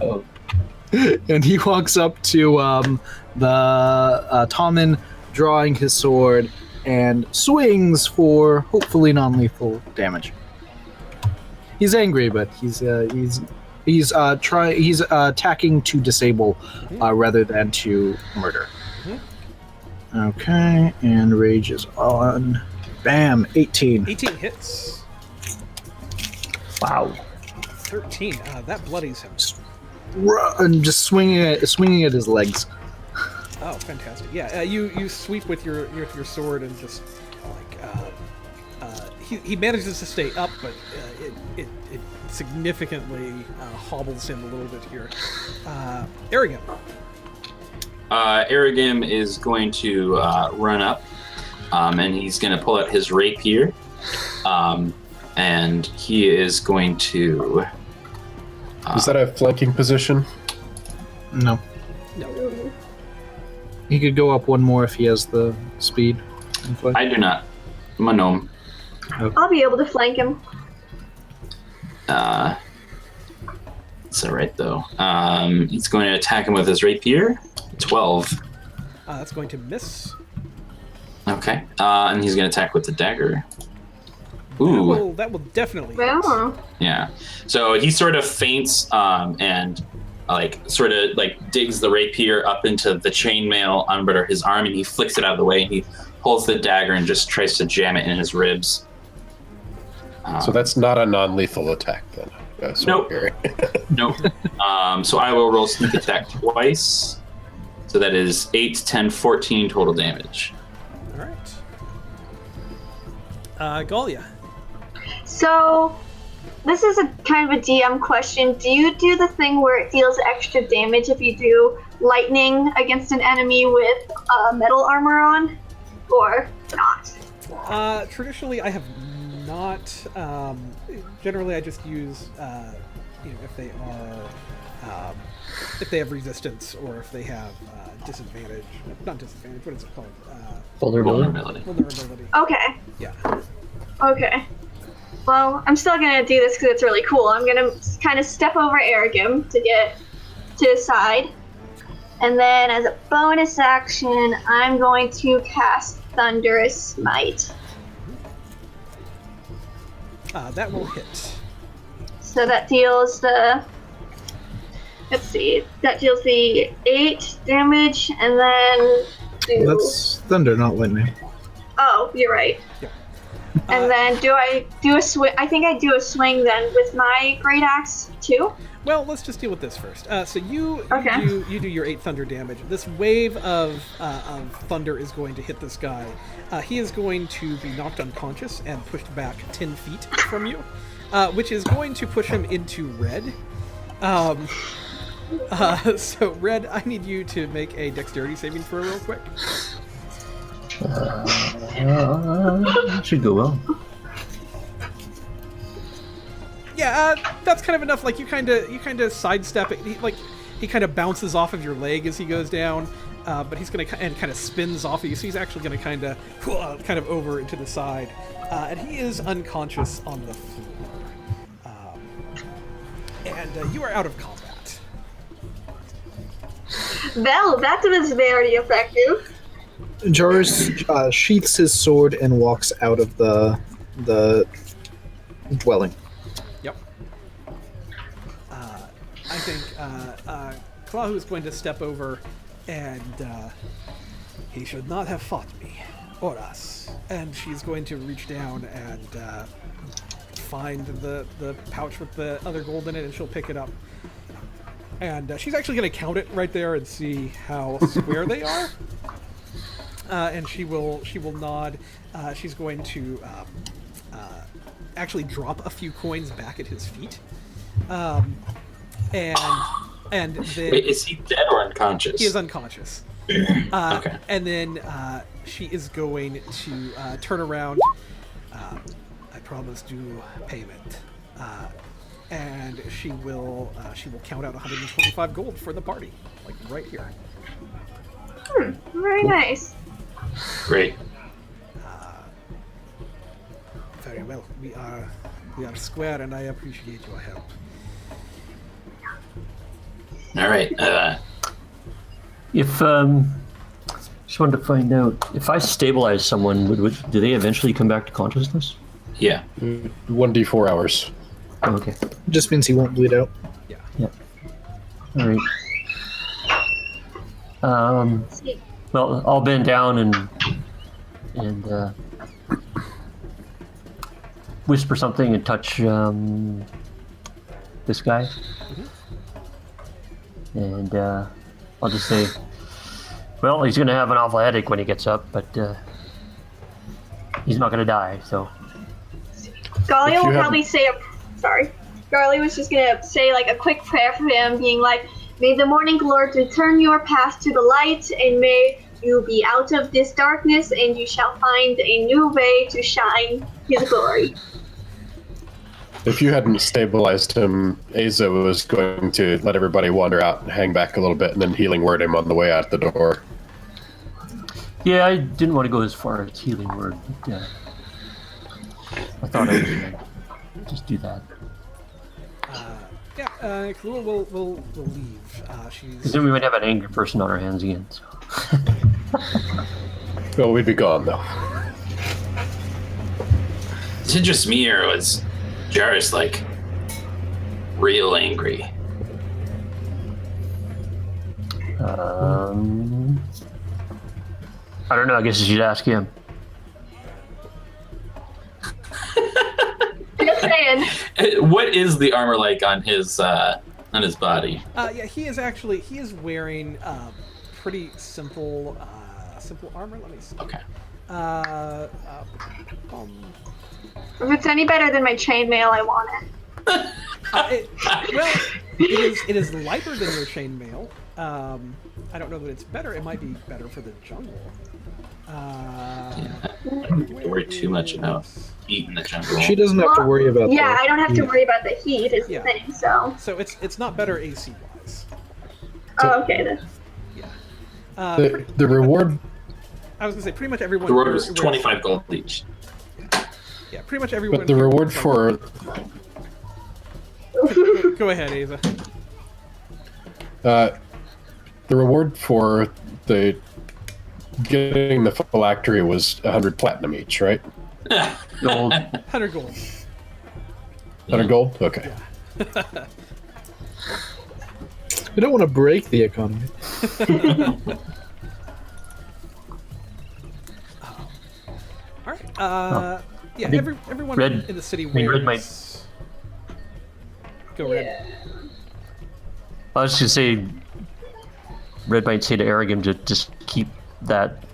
Oh. And he walks up to the Tommen, drawing his sword, and swings for hopefully non-lethal damage. He's angry, but he's attacking to disable rather than to murder. Okay, and rage is on. Bam, 18. 18 hits. Wow. 13. That bloodies him. And just swinging at his legs. Oh, fantastic! Yeah, you sweep with your sword and just he manages to stay up, but it significantly hobbles him a little bit here. Arrogant. Aragim is going to run up, and he's going to pull out his rapier, and he is going to. Is that a flanking position? No. He could go up one more if he has the speed. I do not. I'm a gnome. I'll be able to flank him. It's alright though. He's going to attack him with his rapier. 12. That's going to miss. Okay. And he's going to attack with the dagger. Ooh. That will definitely hit. Wow. Yeah. So he sort of feints and digs the rapier up into the chainmail under his arm, and he flicks it out of the way, and he pulls the dagger and just tries to jam it in his ribs. So that's not a non-lethal attack then. That's what I'm hearing. Nope. So I will roll sneak attack twice. So that is 8, 10, 14 total damage. All right. Gallia. So, this is a kind of a DM question. Do you do the thing where it deals extra damage if you do lightning against an enemy with metal armor on, or not? Traditionally, I have not. Generally, I just use if they are if they have resistance or if they have disadvantage. Not disadvantage. What is it called? Vulnerability. Vulnerability. Okay. Yeah. Okay. Well, I'm still gonna do this because it's really cool. I'm gonna kind of step over Aragim to get to his side, And then as a bonus action, I'm going to cast Thunderous Smite. That will hit. So that deals the... Let's see. That deals the 8 damage, and then... That's thunder, not lightning. Oh, you're right. Yeah. And then do I do a swing? I think I do a swing then with my great axe too. Well, let's just deal with this first. So you Okay. you do your 8 thunder damage. This wave of thunder is going to hit this guy. He is going to be knocked unconscious and pushed back 10 feet from you, which is going to push him into red. So Red, I need you to make a dexterity saving throw real quick. Should go well. Yeah, that's kind of enough. Like you kind of sidestep it. He kind of bounces off of your leg as he goes down, but he's gonna and kind of spins off of you. So he's actually gonna kind of over into the side, and he is unconscious on the floor. And you are out of combat. Well, that was very effective. Jarvis sheaths his sword and walks out of the dwelling. Yep. I think Klahu is going to step over, and he should not have fought me or us. And she's going to reach down and find the pouch with the other gold in it, and she'll pick it up. And she's actually going to count it right there and see how square they are. And she will nod. She's going to actually drop a few coins back at his feet. And then Wait, is he dead or unconscious? he is unconscious. Okay. And then she is going to turn around. I promised you payment. And she will count out 125 gold for the party, like right here. Very nice. Great. Very well. We are square, and I appreciate your help. All right. If just wanted to find out if I stabilize someone, do they eventually come back to consciousness? Yeah. 1d4 hours. Oh, okay. Just means he won't bleed out. Yeah. Yeah. All right. Well, I'll bend down and whisper something and touch this guy, and I'll just say, "Well, he's gonna have an awful headache when he gets up, but he's not gonna die." So. Galia If you will have- probably say sorry. Garly was just gonna say like a quick prayer for him, being like, "May the morning Lord return your path to the light, and may you be out of this darkness, and you shall find a new way to shine His glory." If you hadn't stabilized him, Asa was going to let everybody wander out and hang back a little bit and then healing word him on the way out the door. Yeah, I didn't want to go as far as healing word, but I thought I would just do that. Kalua will leave. Because She's then we might have an angry person on our hands again. So. Well, we'd be gone, though. Is it just me, or was Jarvis like real angry? I don't know. I guess you should ask him. Just saying. What is the armor like on his body? yeah, he is wearing pretty simple armor. Let me see. Okay. If it's any better than my chainmail, I want it. It is lighter than your chainmail. I don't know that it's better. It might be better for the jungle. I don't worry too much about heat in the jungle. She doesn't have to worry about Yeah, that. I don't have to worry about the heat is Yeah. the thing, so. So it's not better AC wise. Oh, okay then. The reward... I was gonna say pretty much everyone. The reward was wears- 25 gold each. Yeah, pretty much everyone. But the reward for... Go ahead, Asa. The The reward for the getting the phylactery was 100 platinum each, right? Gold. 100 gold. 100 gold? Okay. We don't want to break the economy. All right. Yeah, think everyone Red- in the city I mean, wears... Red might- Go Red. I was just gonna say, Red might say to Arrogam to just keep that,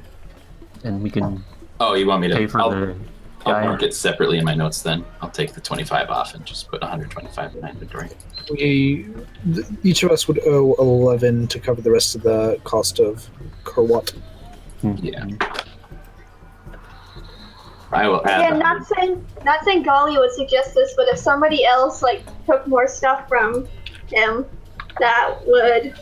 and we can Oh, you want me pay to? for the I'll guy. mark it separately in my notes then. I'll take the 25 off and just put 125 in my inventory. Each of us would owe 11 to cover the rest of the cost of Kerwat. Yeah. I will add Yeah, the not 100. saying Galia would suggest this, but if somebody else like took more stuff from him, that would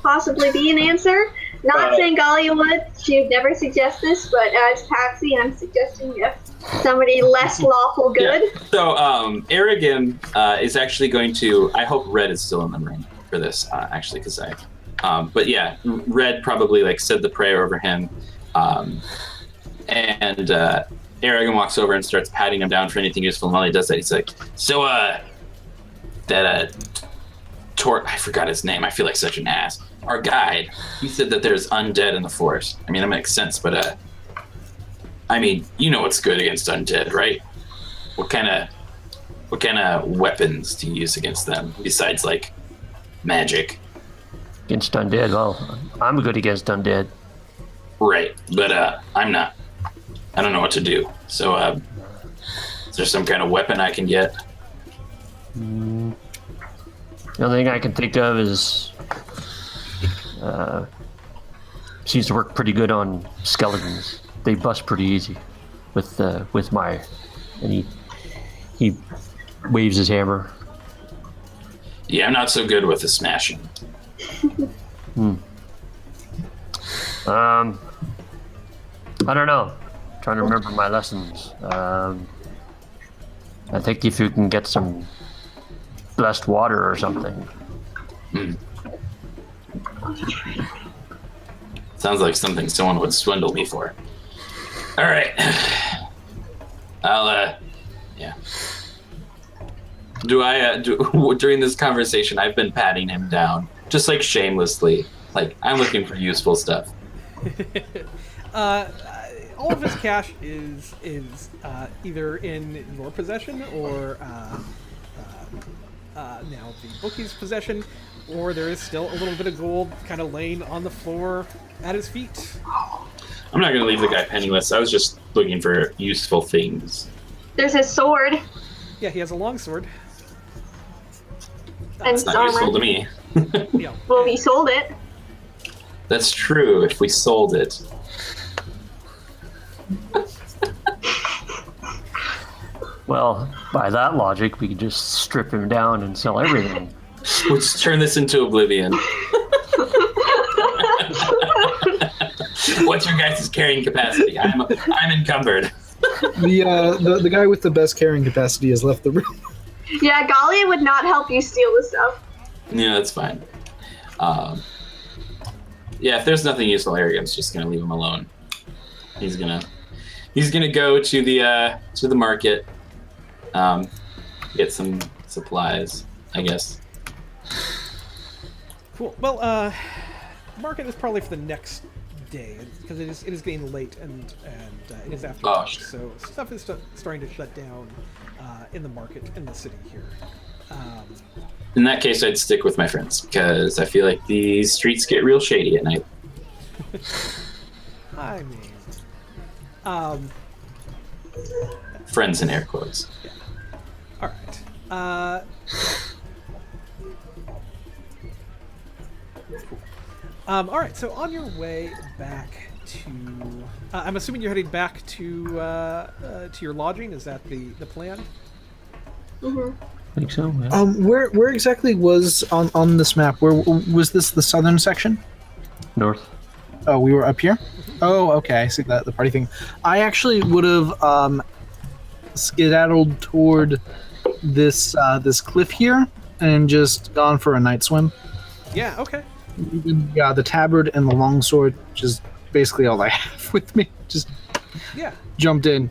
possibly be an answer. Not saying Galia would. She would never suggest this, but as Patsy, I'm suggesting if somebody less lawful good. Yeah. So, Arrogam is actually going to. I hope Red is still in the room for this, actually, because but yeah, Red probably like said the prayer over him, and Arrogam walks over and starts patting him down for anything useful. And while he does that, he's like, "So, that I forgot his name. I feel like such an ass. Our guide, he said that there's undead in the forest. I mean, that makes sense, but I mean, you know what's good against undead, right? What kind of weapons do you use against them besides like magic?" Against undead, well, I'm good against undead. Right, but I'm not. I don't know what to do. So, is there some kind of weapon I can get? The only thing I can think of is seems to work pretty good on skeletons. They bust pretty easy with my, and he waves his hammer. Yeah, I'm not so good with the smashing. I don't know. Trying to remember my lessons. I think if you can get some blessed water or something. Sounds like something someone would swindle me for. All right. I'll yeah. During this conversation, I've been patting him down, just like shamelessly. Like, I'm looking for useful stuff. All of his cash is either in your possession or now the bookie's possession, or there is still a little bit of gold kind of laying on the floor at his feet. I'm not going to leave the guy penniless. I was just looking for useful things. There's his sword Yeah, he has a long sword. and It's his not useful to armor. me. Yeah. Well, he sold it. That's true, if we sold it. Well, by that logic, we could just strip him down and sell everything. Let's turn this into oblivion. What's your guys' carrying capacity? I'm encumbered. The guy with the best carrying capacity has left the room. Yeah, Galia would not help you steal the stuff. Yeah, that's fine. Yeah, if there's nothing useful, Arrogam's just gonna leave him alone. He's gonna go to the market, get some supplies, I guess. Cool. Well, market is probably for the next day because it is getting late and it is after dark, sure. so stuff is starting to shut down in the market in the city here. In that case, I'd stick with my friends because I feel like these streets get real shady at night. I mean, Friends in air quotes. all right. All right. So on your way back to, I'm assuming you're heading back to your lodging. Is that the plan? Mm-hmm. I think so. Yeah. Where exactly was on this map? Where was this? The southern section? North. Oh, we were up here. Oh, okay. I see that the party thing. I actually would have skedaddled toward this cliff here and just gone for a night swim. Yeah. Okay. Yeah, the tabard and the longsword, which is basically all I have with me. Just Yeah. jumped in.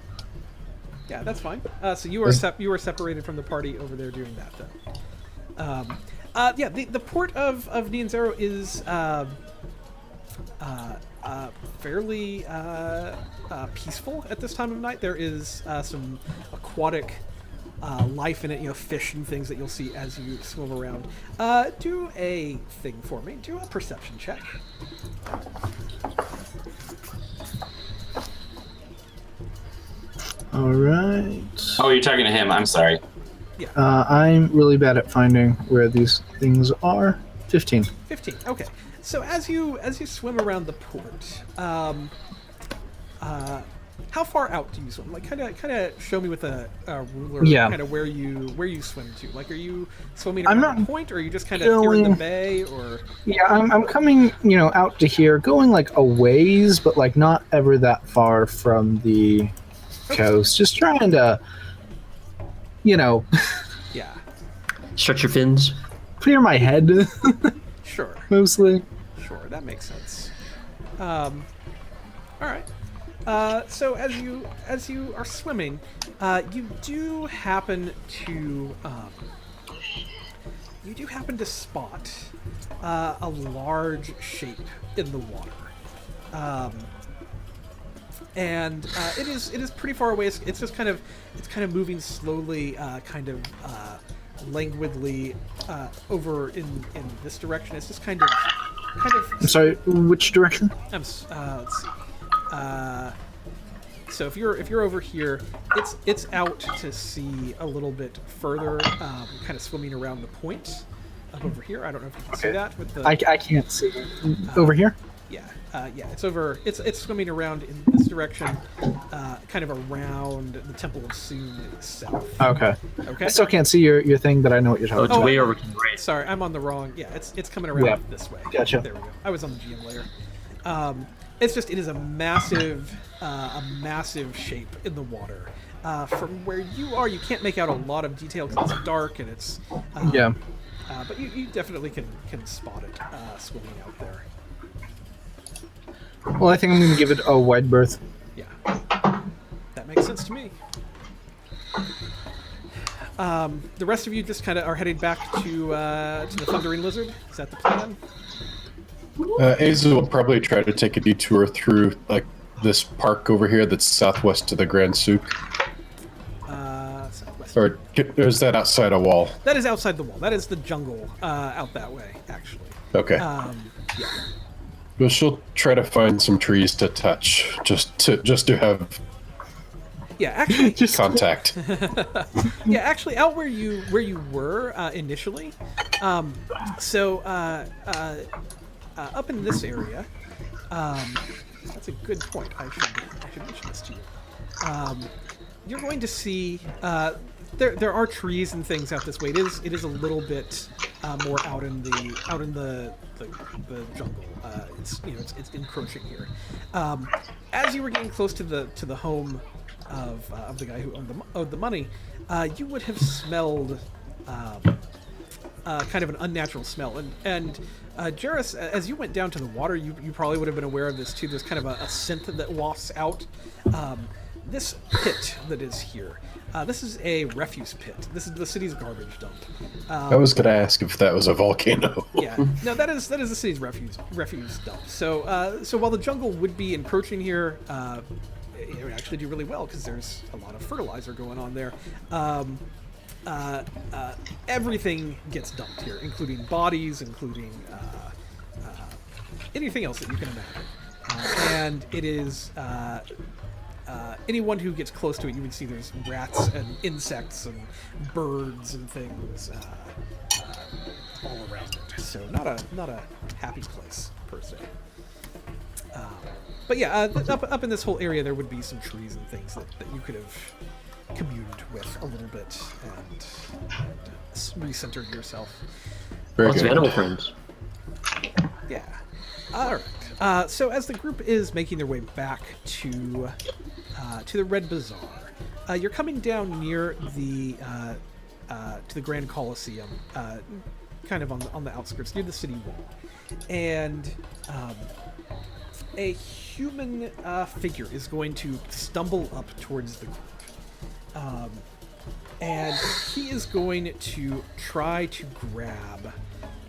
Yeah, that's fine. So you are you are separated from the party over there doing that then. Yeah, the port of Nyanzaru is fairly peaceful at this time of night. There is some aquatic life in it, you know, fish and things that you'll see as you swim around. Do a thing for me. Do a perception check. All right. Oh, you're talking to him. I'm sorry. I'm really bad at finding where these things are. 15. 15. Okay. So as you swim around the port, how far out do you swim? Like, kind of show me with a ruler, Yeah. kind of where you swim to. Like, are you swimming I'm around not the point, or are you just kind of here in the going- bay, or? Yeah, I'm coming, out to here, going like a ways, but like not ever that far from the coast. Just trying to, Yeah. Stretch your fins. clear my head, Sure. mostly. Sure. That makes sense. All right. So as you are swimming, you do happen to spot a large shape in the water, and it is pretty far away. It's just kind of moving slowly, languidly over in this direction. It's just kind of. I'm sorry, which direction? Let's see. So if you're over here, it's out to sea a little bit further, kind of swimming around the point up over here. I don't know if you can see that with the. I can't see. Over here? Yeah, it's over. It's swimming around in this direction, kind of around the Temple of Soon itself. Okay. Okay. I still can't see your thing, but I know what you're Oh, talking it's about. way over to the right. Sorry, I'm on the wrong. Yeah, it's coming around Yeah. this way. Gotcha. There we go. I was on the GM layer. It is a massive shape in the water. From where you are, you can't make out a lot of detail because it's dark and it's. Yeah. But you definitely can spot it swimming out there. Well, I think I'm going to give it a wide berth. Yeah, that makes sense to me. The rest of you just kind of are heading back to the Thundering Lizard. Is that the plan? Aza will probably try to take a detour through like this park over here that's southwest of the Grand Souk. Southwest. Or is that outside a wall? That is outside the wall. That is the jungle out that way, actually. Okay. Yeah. Well, she'll try to find some trees to touch, just to have Yeah, actually, contact. yeah, actually, out where you were initially. So up in this area, that's a good point. I should mention this to you. You're going to see there are trees and things out this way. It is a little bit more out in the jungle. It's encroaching here. As you were getting close to the home of the guy who owed the money, you would have smelled kind of an unnatural smell. And Jarrus, as you went down to the water, you probably would have been aware of this too. There's kind of a scent that wafts out. This pit that is here, this is a refuse pit. This is the city's garbage dump. I was going to ask if that was a volcano. Yeah, no, that is the city's refuse dump. So while the jungle would be encroaching here, it would actually do really well because there's a lot of fertilizer going on there. Everything gets dumped here, including bodies, including anything else that you can imagine. And it is anyone who gets close to it, you can see there's rats and insects and birds and things all around it. So not a happy place per se. But yeah, up in this whole area, there would be some trees and things that you could have communed with a little bit and recentered yourself. Very Lots of good. animal friends. Yeah. All right. So as the group is making their way back to the Red Bazaar, you're coming down near the to the Grand Colosseum, kind of on the outskirts near the city wall. and a human figure is going to stumble up towards the group. And he is going to try to grab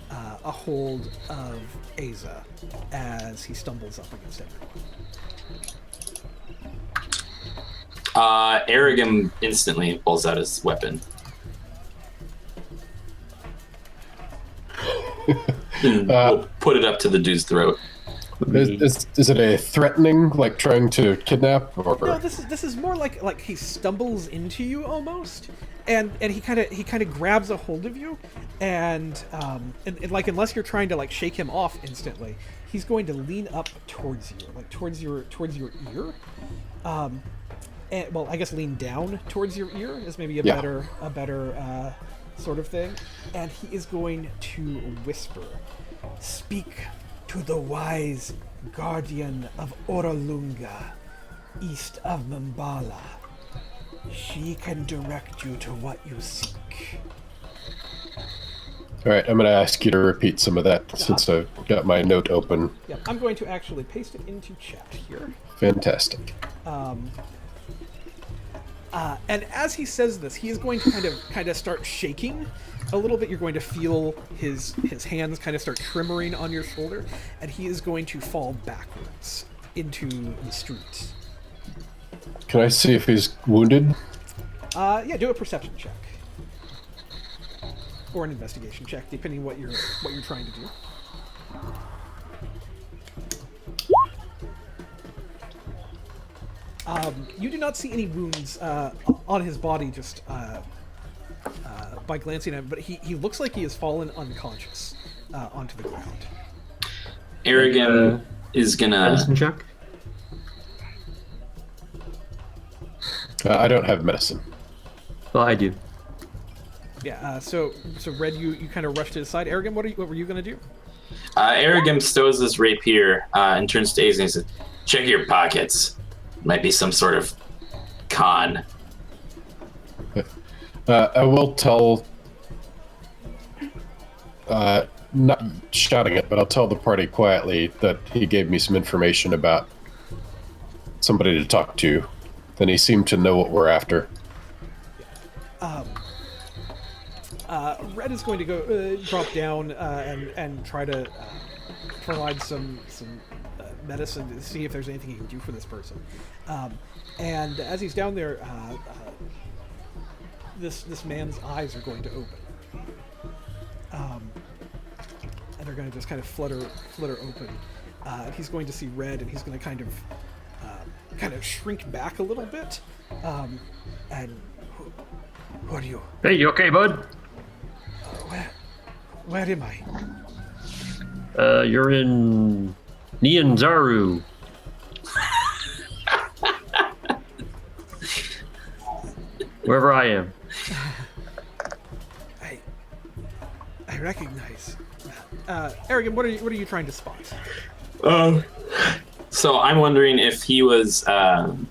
a hold of Aza as he stumbles up against everyone. Arrogam instantly pulls out his weapon. And we'll put it up to the dude's throat. Is it a threatening, like trying to kidnap, or? No, this is more like he stumbles into you almost, and he kind of grabs a hold of you, and like unless you're trying to like shake him off instantly, he's going to lean up towards you, like towards your ear, and well, I guess lean down towards your ear is maybe a better sort of thing, and he is going to whisper, "Speak to the wise guardian of Oralunga, east of Mbala. She can direct you to what you seek." All right, I'm going to ask you to repeat some of that since I've got my note open. Yeah, I'm going to actually paste it into chat here. Fantastic. And as he says this, he is going to kind of start shaking a little bit. You're going to feel his hands kind of start tremoring on your shoulder, and he is going to fall backwards into the street. Can I see if he's wounded? Yeah, do a perception check or an investigation check, depending what you're trying to do. You do not see any wounds on his body just by glancing at him, but he looks like he has fallen unconscious onto the ground. Arrogam is gonna. Medicine check? I don't have medicine. Well, I do. Yeah. So Red, you kind of rushed to his side. Arrogam, what were you gonna do? Arrogam stows his rapier and turns to Aza and says, "Check your pockets. Might be some sort of con." I will tell, not shouting it, but I'll tell the party quietly that he gave me some information about somebody to talk to. Then he seemed to know what we're after. Red is going to go drop down and try to provide some medicine to see if there's anything he can do for this person. And as he's down there, this man's eyes are going to open, and they're going to just kind of flutter open. And he's going to see red, and he's going to kind of shrink back a little bit. And who are you? Hey, you okay, bud? Where am I? You're in Nyanzaru. Wherever I am. I recognize. Arrogant, what are you trying to spot? So I'm wondering if he was. I'm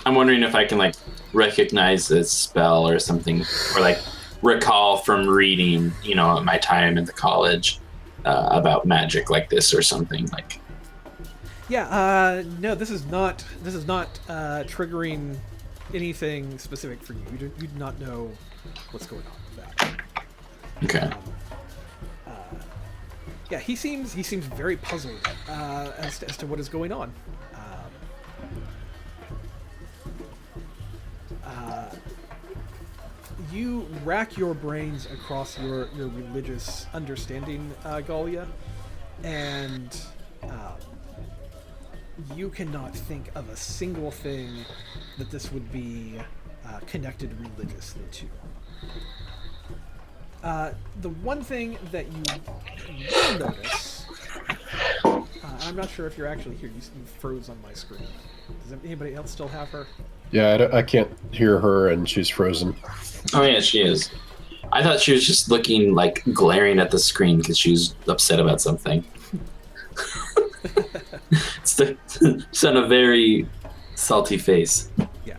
wondering if I can like recognize this spell or something, or like recall from reading, my time at the college about magic like this or something like. Yeah. No, this is not triggering anything specific for you. You do not know what's going on with that. Okay. Yeah, he seems very puzzled as to what is going on. You rack your brains across your religious understanding, Galia, and you cannot think of a single thing that this would be connected religiously to. The one thing that you will notice, I'm not sure if you're actually here, you froze on my screen. Does anybody else still have her? Yeah, I can't hear her, and she's frozen. Oh yeah, she is. I thought she was just looking like glaring at the screen because she was upset about something. It's on a very salty face. Yeah.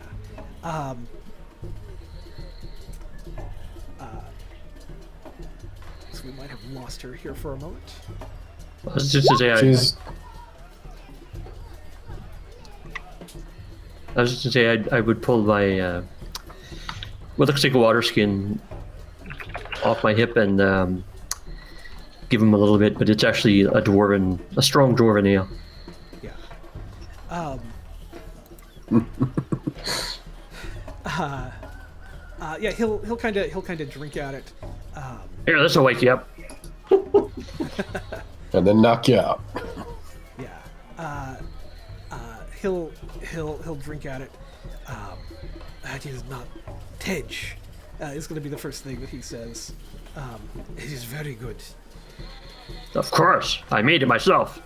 So we might have lost her here for a moment. I was just to say, She's I was just to say I would pull my what looks like a water skin off my hip and give him a little bit, but it's actually a strong dwarven ale. Yeah. Yeah, he'll kind of drink at it. Here, this will wake you up. and then knock you out. Yeah. He'll drink at it. That is not Tej. Is going to be the first thing that he says. It is very good. Of course, I made it myself.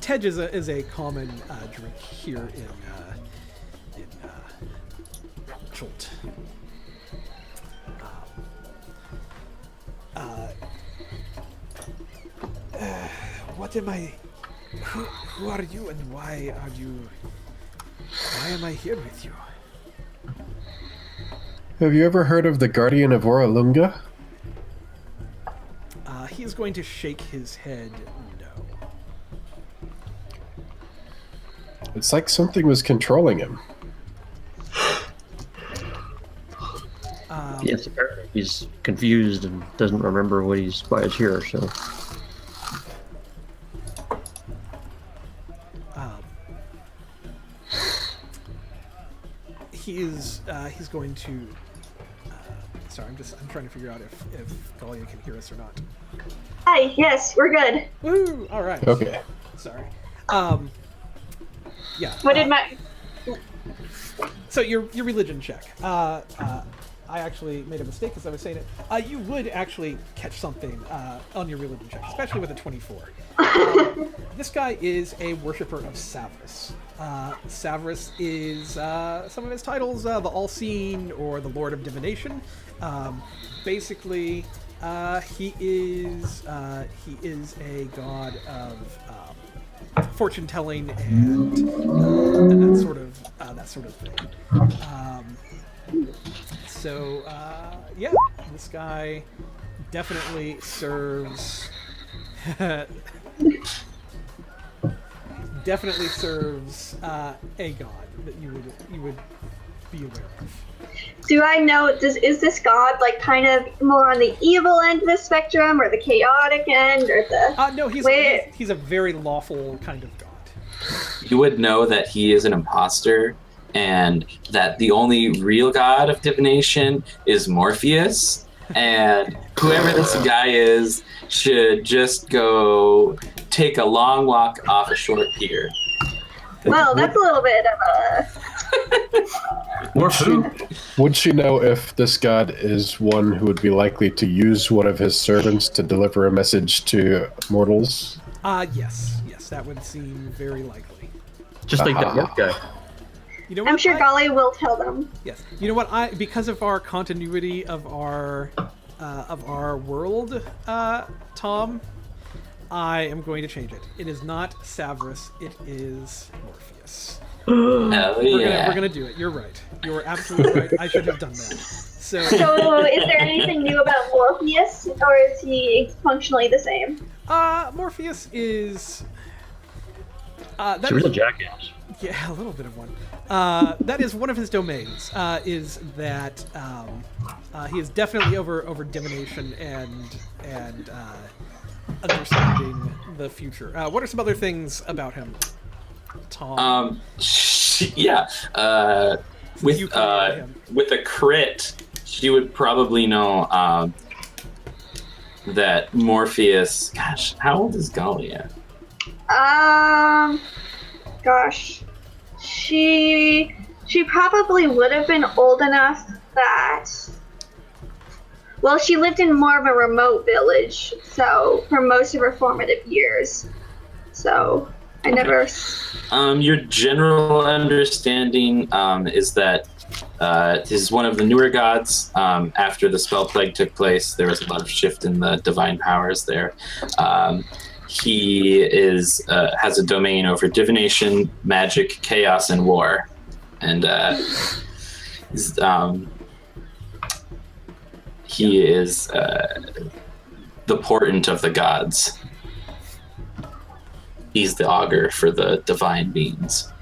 Tej is a common drink here in Chult. What am I? Who are you, and why are you? Why am I here with you? Have you ever heard of the Guardian of Oralunga? He is going to shake his head. No. It's like something was controlling him. Yes, apparently he's confused and doesn't remember why he's here. So he's going to. Sorry, I'm trying to figure out if Galia can hear us or not. Hi, yes, we're good. Woo! All right. Okay. Sorry. Yeah. What did my... So your religion check. I actually made a mistake as I was saying it. You would actually catch something on your religion check, especially with a 24. This guy is a worshiper of Savras. Savras is some of his titles, the All-Seeing or the Lord of Divination. Basically, he is a god of fortune telling and that sort of thing. So yeah, this guy definitely serves a god that you would be aware of. Do I know, is this god like kind of more on the evil end of the spectrum, or the chaotic end, or the... No, he's a very lawful kind of god. You would know that he is an imposter, and that the only real god of divination is Morpheus, and whoever this guy is should just go take a long walk off a short pier. Well, that's a little bit of a... Would she know if this god is one who would be likely to use one of his servants to deliver a message to mortals? Yes, that would seem very likely. just like that work guy. You know what? I'm sure Galia will tell them. Yes. You know what? Because of our continuity of our world, Tom, I am going to change it. It is not Savras. It is Morpheus. Hell yeah. We're gonna do it. You're right. You were absolutely right. I should have done that. So is there anything new about Morpheus, or is he functionally the same? Morpheus is. He's a real jackass. Yeah, a little bit of one. That is one of his domains. Is that he is definitely over divination and understanding the future. What are some other things about him, Tom? With a crit, she would probably know that Morpheus. Gosh, how old is Galia? Gosh, she probably would have been old enough that. Well, she lived in more of a remote village, so for most of her formative years. So I never. Your general understanding is that this is one of the newer gods. After the spell plague took place, there was a lot of shift in the divine powers there. He has a domain over divination, magic, chaos, and war, and he is the portent of the gods. he's the augur for the divine beings.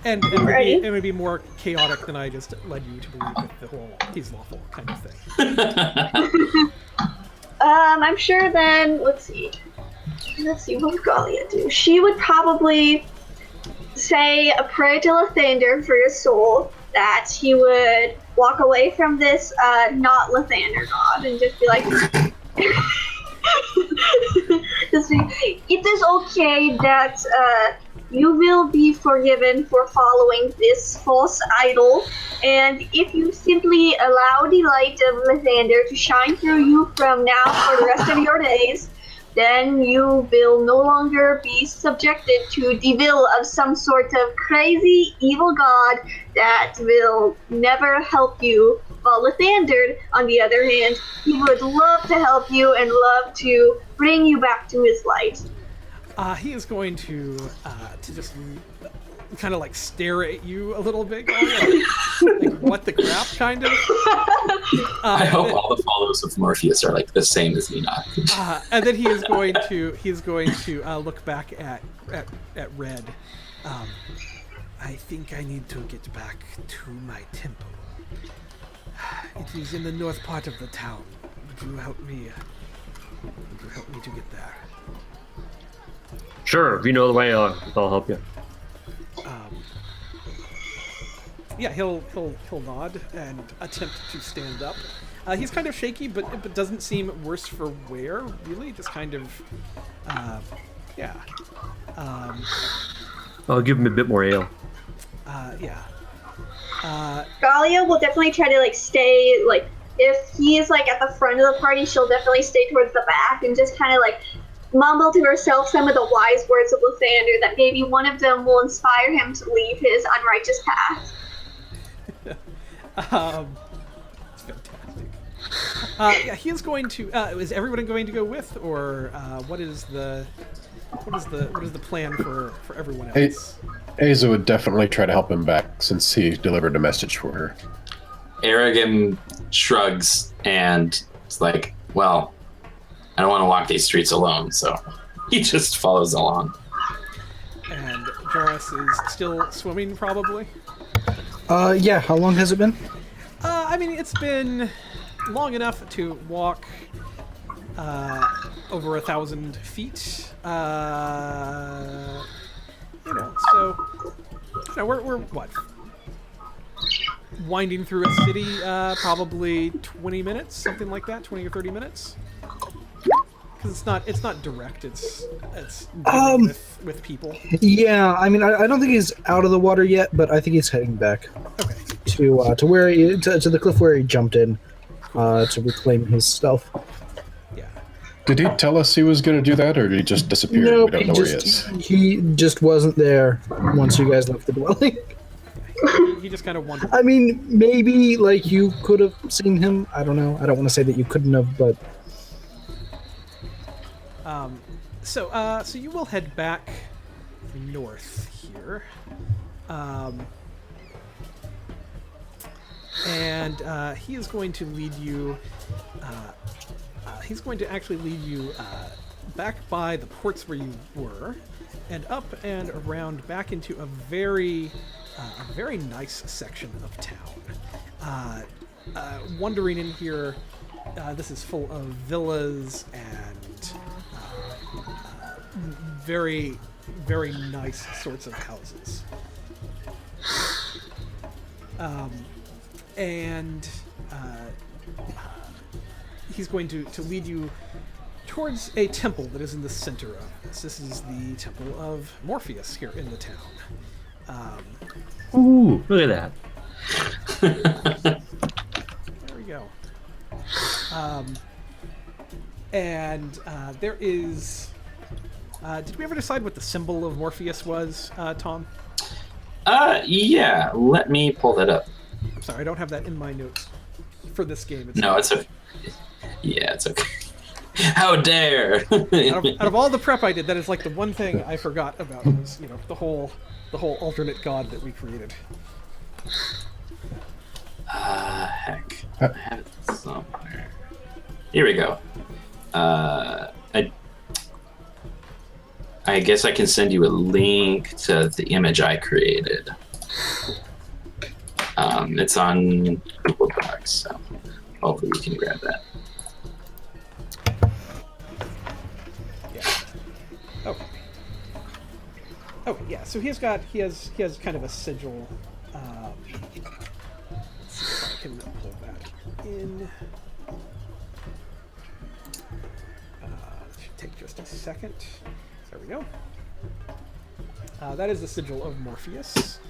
And Ready? it would be more chaotic than I just led you to believe with the whole he's lawful kind of thing. I'm sure then, let's see, what would Galia do? She would probably say a prayer to Lathander for his soul, that he would walk away from this not Lathander god and just be like, it is okay that you will be forgiven for following this false idol, and if you simply allow the light of Lathander to shine through you from now for the rest of your days, then you will no longer be subjected to the will of some sort of crazy evil god that will never help you. While Lathander, on the other hand, he would love to help you and love to bring you back to his light. He is going to just kind of like stare at you a little bit, like what the crap, kind of. I hope all the follows of Morpheus are like the same as Enoch. And then he is going to look back at Red. I think I need to get back to my temple. It is in the north part of the town. Would you help me? To get there? Sure, if you know the way, I'll help you. Yeah, he'll nod and attempt to stand up. He's kind of shaky, but doesn't seem worse for wear, really. Just kind of, yeah. I'll give him a bit more ale. Yeah. Galia will definitely try to like stay, like if he's like at the front of the party, she'll definitely stay towards the back and just kind of like mumble to herself some of the wise words of Lathander that maybe one of them will inspire him to leave his unrighteous path. It's fantastic. Yeah, he is going to. Is everyone going to go with, or what is the plan for everyone else? Aza would definitely try to help him back since he delivered a message for her. Aragon shrugs and is like, well, I don't want to walk these streets alone, so he just follows along. And Joris is still swimming, probably? Yeah, how long has it been? I mean, it's been long enough to walk over 1,000 feet. We're what? Winding through a city, probably 20 minutes, something like that, 20 or 30 minutes. Because it's not direct. It's with people. Yeah, I mean, I don't think he's out of the water yet, but I think he's heading back. Okay. To where to the cliff where he jumped in, to reclaim his stuff. Yeah. Did he tell us he was going to do that, or did he just disappear? No, We don't know where he is. he just wasn't there once you guys left the dwelling. He just kind of wandered. I mean, maybe like you could have seen him. I don't know. I don't want to say that you couldn't have, but. So you will head back north here. And he is going to lead you. He's going to actually lead you back by the ports where you were, and up and around back into a very nice section of town. Wandering in here, this is full of villas and very, very nice sorts of houses. And he's going to lead you towards a temple that is in the center of this. This is the temple of Morpheus here in the town. Ooh, look at that. There we go. And there is... did we ever decide what the symbol of Morpheus was, Tom? Yeah, let me pull that up. I'm sorry, I don't have that in my notes for this game. No, it's okay. Yeah, it's okay. How dare! out of all the prep I did, that is like the one thing I forgot about was, the whole alternate god that we created. Heck. I have it somewhere. Here we go. I guess I can send you a link to the image I created. It's on Google Docs, so hopefully you can grab that. Yeah. Okay. Okay. Yeah. So he has kind of a sigil. Let's see if I can pull that in. It should take just a second. There we go. That is the sigil of Morpheus.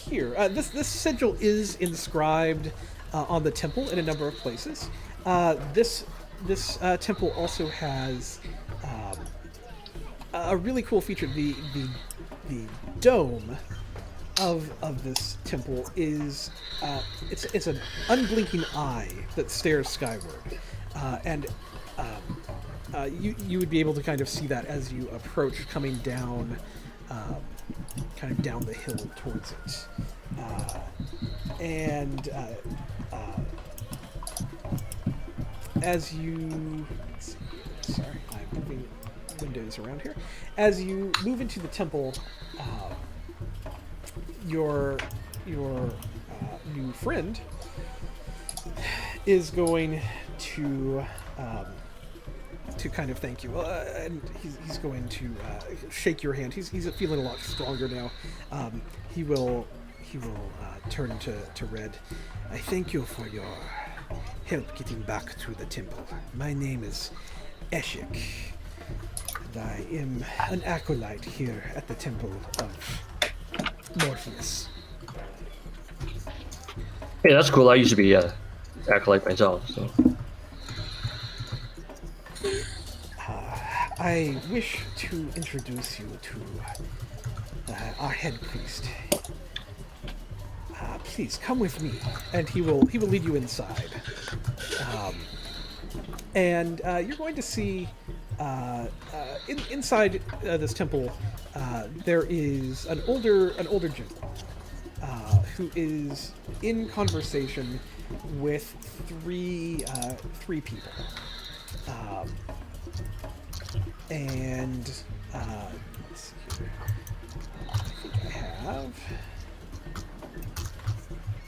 Here, this sigil is inscribed on the temple in a number of places. This temple also has a really cool feature. The dome of this temple is it's an unblinking eye that stares skyward, and you would be able to kind of see that as you approach, coming down, kind of down the hill towards it, and as you let's see, sorry, I'm moving windows around here. As you move into the temple, your new friend is going to kind of thank you, and he's going to shake your hand. He's feeling a lot stronger now. He will turn to Red. I thank you for your help getting back to the temple. My name is Eshik, and I am an acolyte here at the temple of Morpheus. Hey, that's cool. I used to be a acolyte myself, so. I wish to introduce you to our head priest. Please come with me, and he will lead you inside. And you're going to see inside this temple there is an older gentleman who is in conversation with three people. And let's see here. I think I have.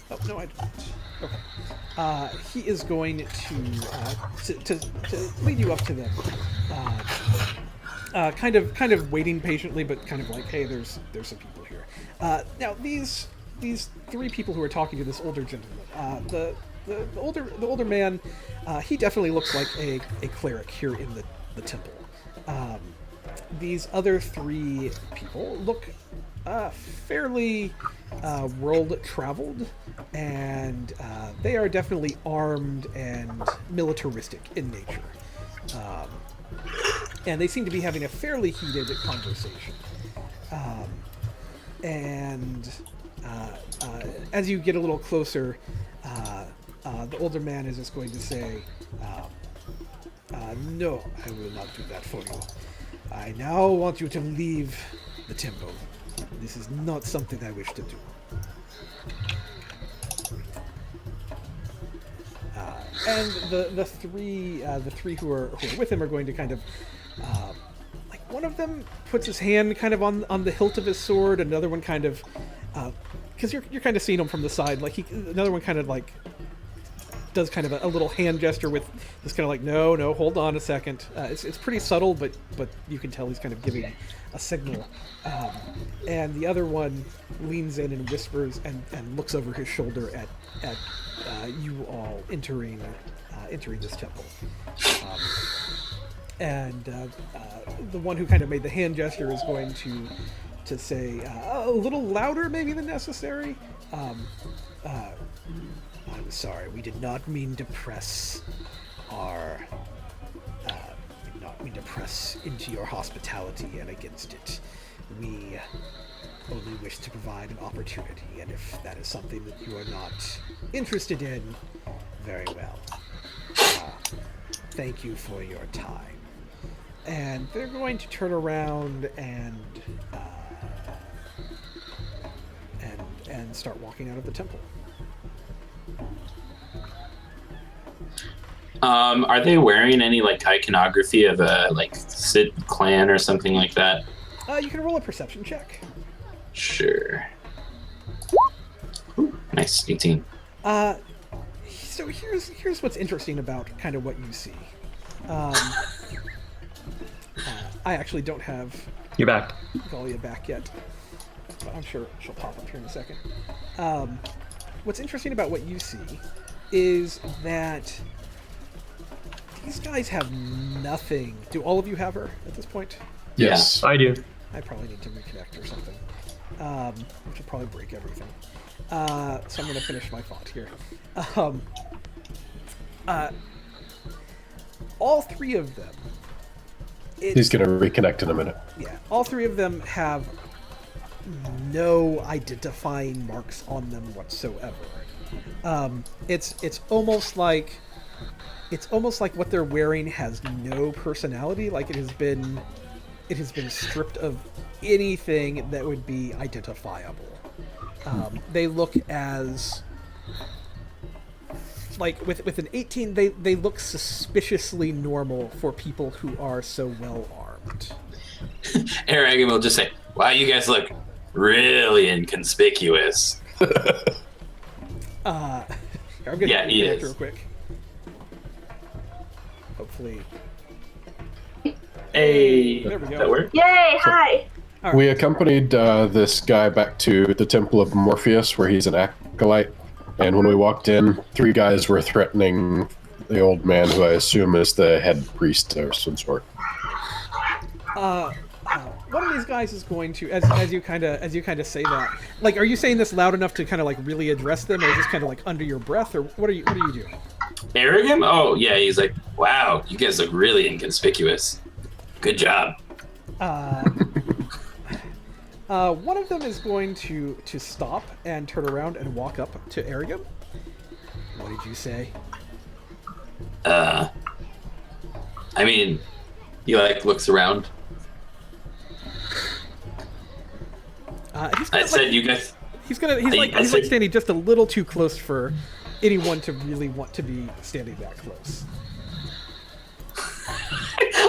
Oh no, I don't. Okay. He is going to lead you up to them. Kind of waiting patiently, but kind of like, hey, there's some people here. Now these three people who are talking to this older gentleman. The older man, he definitely looks like a cleric here in the temple. These other three people look fairly world-traveled, and they are definitely armed and militaristic in nature. And they seem to be having a fairly heated conversation. And as you get a little closer, the older man is just going to say, no, I will not do that for you. I now want you to leave the temple. This is not something I wish to do. And the three who are with him are going to kind of, like, one of them puts his hand kind of on the hilt of his sword. Another one kind of, because you're kind of seeing him from the side. Like another one kind of like does kind of a little hand gesture with this kind of like, no, hold on a second. It's pretty subtle, but you can tell he's kind of giving a signal. And the other one leans in and whispers and looks over his shoulder at you all entering this temple. And the one who kind of made the hand gesture is going to say a little louder maybe than necessary. I'm sorry, we did not mean to press into your hospitality and against it. We only wish to provide an opportunity, and if that is something that you are not interested in, very well. Thank you for your time. And they're going to turn around and start walking out of the temple. Are they wearing any like iconography of a like Sid clan or something like that? You can roll a perception check. Sure. Ooh, nice, 18. So here's what's interesting about kind of what you see. I actually don't have You're back. Galia back yet, but I'm sure she'll pop up here in a second. What's interesting about what you see is that these guys have nothing. Do all of you have her at this point? Yes. I do. I probably need to reconnect or something, which will probably break everything. So I'm going to finish my thought here. All three of them. He's going to reconnect in a minute. Yeah, all three of them have no identifying marks on them whatsoever. It's almost like what they're wearing has no personality. Like it has been stripped of anything that would be identifiable. They look as like with an 18, they look suspiciously normal for people who are so well armed. Aragon will just say, "Wow, you guys look really inconspicuous." I'm gonna Yeah, he is. real quick. Hopefully, Hey, There we go. that work? Yay! Hi. We accompanied this guy back to the Temple of Morpheus, where he's an acolyte. And when we walked in, 3 guys were threatening the old man, who I assume is the head priest of some sort. one of these guys is going to, as you kind of say that, like, are you saying this loud enough to kind of like really address them, or is this kind of like under your breath, or what are you doing? Aragon? Oh, yeah, he's like, "Wow, you guys look really inconspicuous. Good job." One of them is going to stop and turn around and walk up to Aragon. What did you say? I mean, he like looks around. I said, "You guys." He's like standing just a little too close for anyone to really want to be standing that close.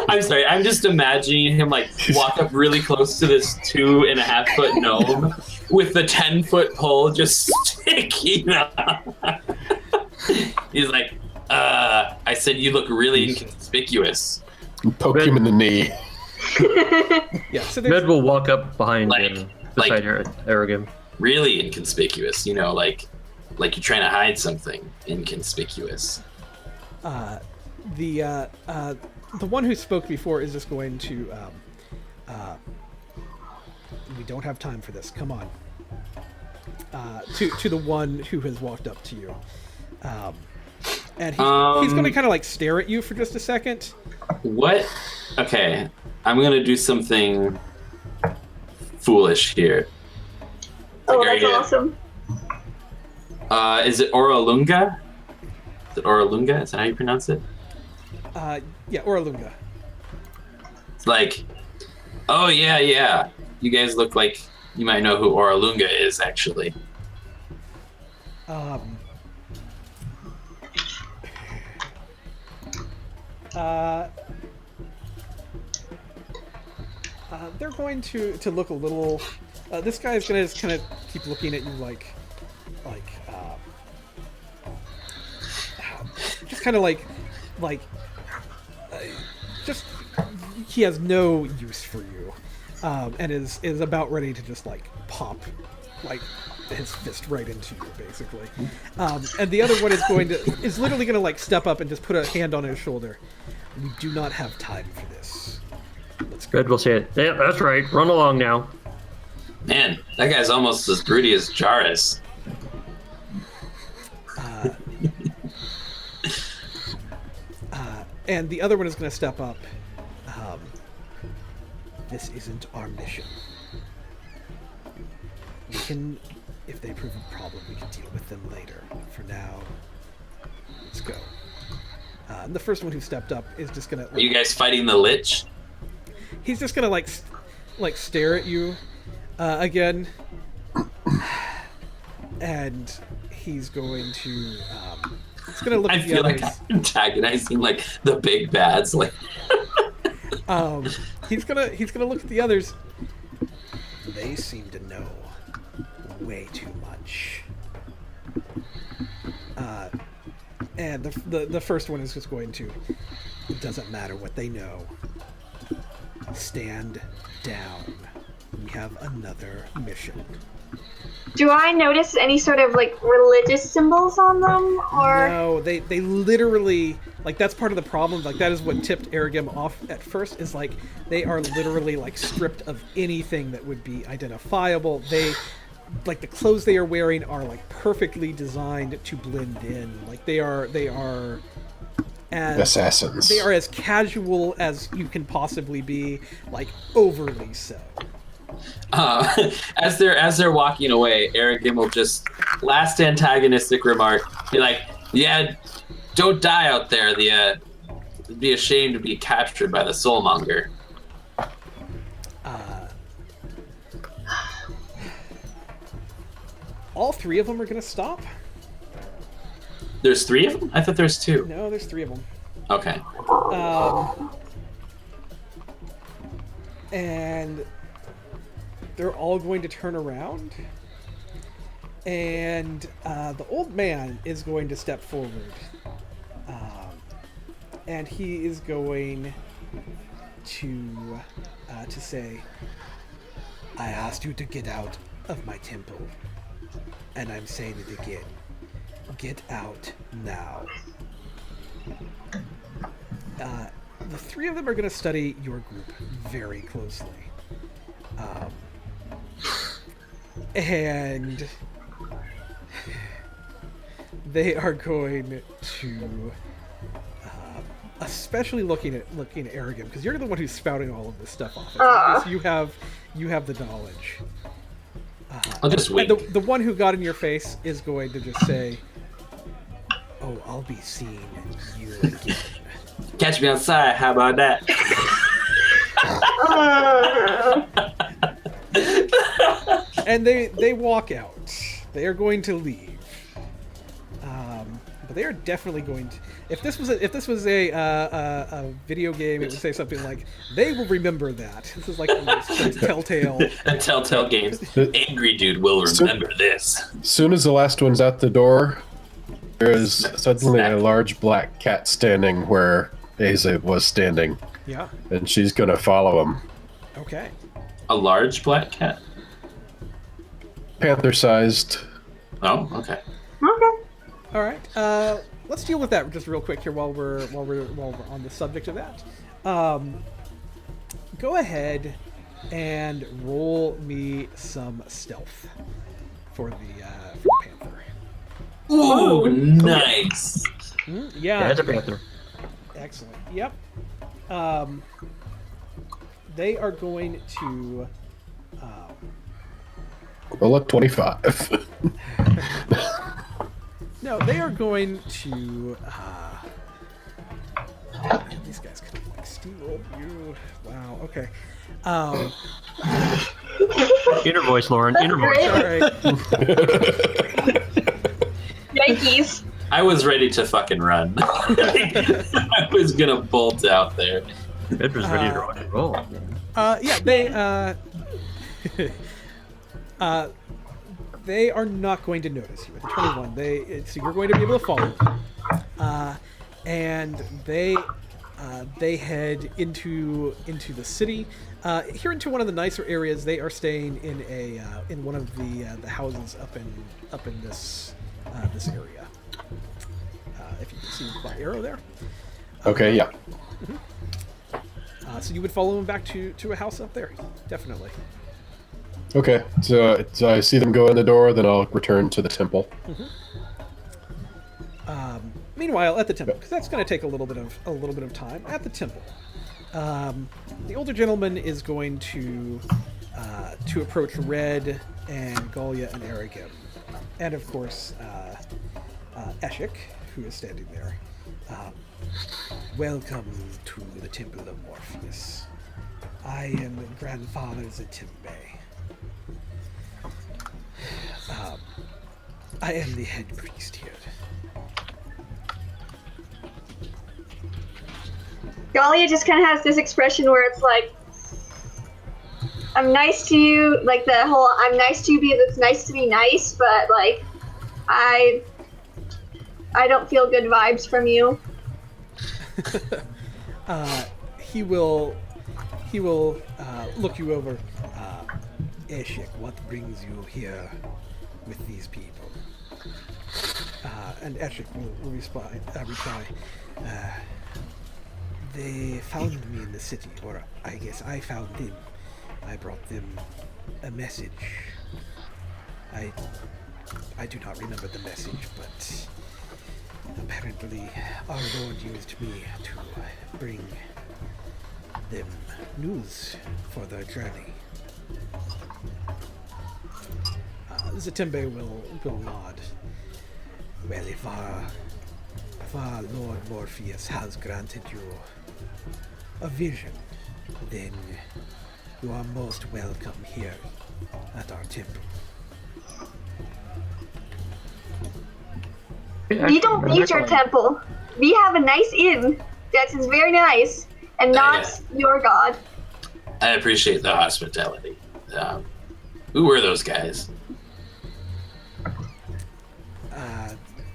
I'm sorry. I'm just imagining him like walk up really close to this 2.5-foot gnome with the 10-foot pole just sticking up. He's like, I said you look really inconspicuous. Poke him in the knee. Yeah. So Red will walk up behind beside Aragon. Really inconspicuous. You know, like you're trying to hide something. Inconspicuous. The one who spoke before is just going to, we don't have time for this, come on. To the one who has walked up to you. And he's going to kind of like stare at you for just a second. What? Okay, I'm going to do something foolish here. Oh, Like, that's awesome. Is it Oralunga? Is it Oralunga? Is that how you pronounce it? Yeah, Oralunga. It's like, oh yeah. You guys look like you might know who Oralunga is, actually. They're going to look a little. This guy is going to just kind of keep looking at you like, just kind of like, just he has no use for you, and is about ready to just like pop, like his fist right into you, basically. And the other one is literally going to like step up and just put a hand on his shoulder. We do not have time for this. Let's go. Red will say it. Yeah, that's right. Run along now. Man, that guy's almost as broody as Jarrus. And the other one is going to step up. This isn't our mission. We can, if they prove a problem, we can deal with them later. For now, let's go. And the first one who stepped up is just going to... Are you guys fighting the Lich? He's just going to like stare at you again. And he's going to He's gonna look I at the feel like others. I'm antagonizing like the big bads. Like, He's gonna look at the others. They seem to know way too much. And the first one is just going to. It doesn't matter what they know. Stand down. We have another mission. Do I notice any sort of like religious symbols on them, or No, they literally, like, that's part of the problem. Like, that is what tipped Aragim off at first, is like they are literally like stripped of anything that would be identifiable. They, like, the clothes they are wearing are like perfectly designed to blend in. Like, they are as Assassins. they are as casual as you can possibly be, like overly so. as they're walking away, Aragim will just last antagonistic remark. Be like, "Yeah, don't die out there. Be ashamed to be captured by the soulmonger." All three of them are gonna stop. There's 3 of them? I thought there's 2. No, there's 3 of them. Okay. And they're all going to turn around, and the old man is going to step forward, and he is going to say, "I asked you to get out of my temple, and I'm saying it again. Get out now." The 3 of them are going to study your group very closely. And they are going to, especially looking at Aragim, because you're the one who's spouting all of this stuff off. So you have the knowledge. I'll just wait. And the one who got in your face is going to just say, "Oh, I'll be seeing you again." Catch me outside. How about that? And they walk out. They are going to leave. But they are definitely going to. If this was a video game, it would say something like, "They will remember that." This is like one of those Telltale. And Telltale Games. Angry dude will remember this. As soon as the last one's out the door, there is suddenly a large black cat standing where Aza was standing, Yeah. and she's gonna follow him. Okay. A large black cat. Panther-sized. Oh, okay. okay? All right. Let's deal with that just real quick here while we're on the subject of that. Go ahead and roll me some stealth for the panther. Ooh, nice. Yeah. That's a panther. Excellent. Yep. They are going to. Roll a 25. No, they are going to. These guys could have like steamrolled you. Wow. Okay. Inner voice, Lauren. Inner voice. All right. Yankees. I was ready to fucking run. I was gonna bolt out there. Ed was ready to rock and roll. Yeah. They are not going to notice you. At the 21, so you're going to be able to follow them. And they head into the city. Here into one of the nicer areas. They are staying in one of the houses up in this area. If you can see my arrow there. Okay, yeah. So you would follow them back to a house up there, definitely. Okay, so I see them go in the door, then I'll return to the temple. Meanwhile, at the temple, because that's going to take a little bit of time. At the temple, the older gentleman is going to approach Red and Galia and Aragim, and of course Eshik, who is standing there. Welcome to the Temple of Morpheus. I am Grandfather Zatimbe. I am the head priest here. Galia just kind of has this expression where it's like, I'm nice to you, like the whole I'm nice to you because it's nice to be nice, but like I don't feel good vibes from you. He will look you over. Eshik, what brings you here with these people? And Eshik will reply. They found me in the city, or I guess I found them. I brought them a message. I do not remember the message, but apparently our Lord used me to bring them news for their journey. Zatembe will nod. Well, if our Lord Morpheus has granted you a vision, then you are most welcome here at our temple. We don't need your temple. We have a nice inn that is very nice and not your god. I appreciate the hospitality. Who were those guys?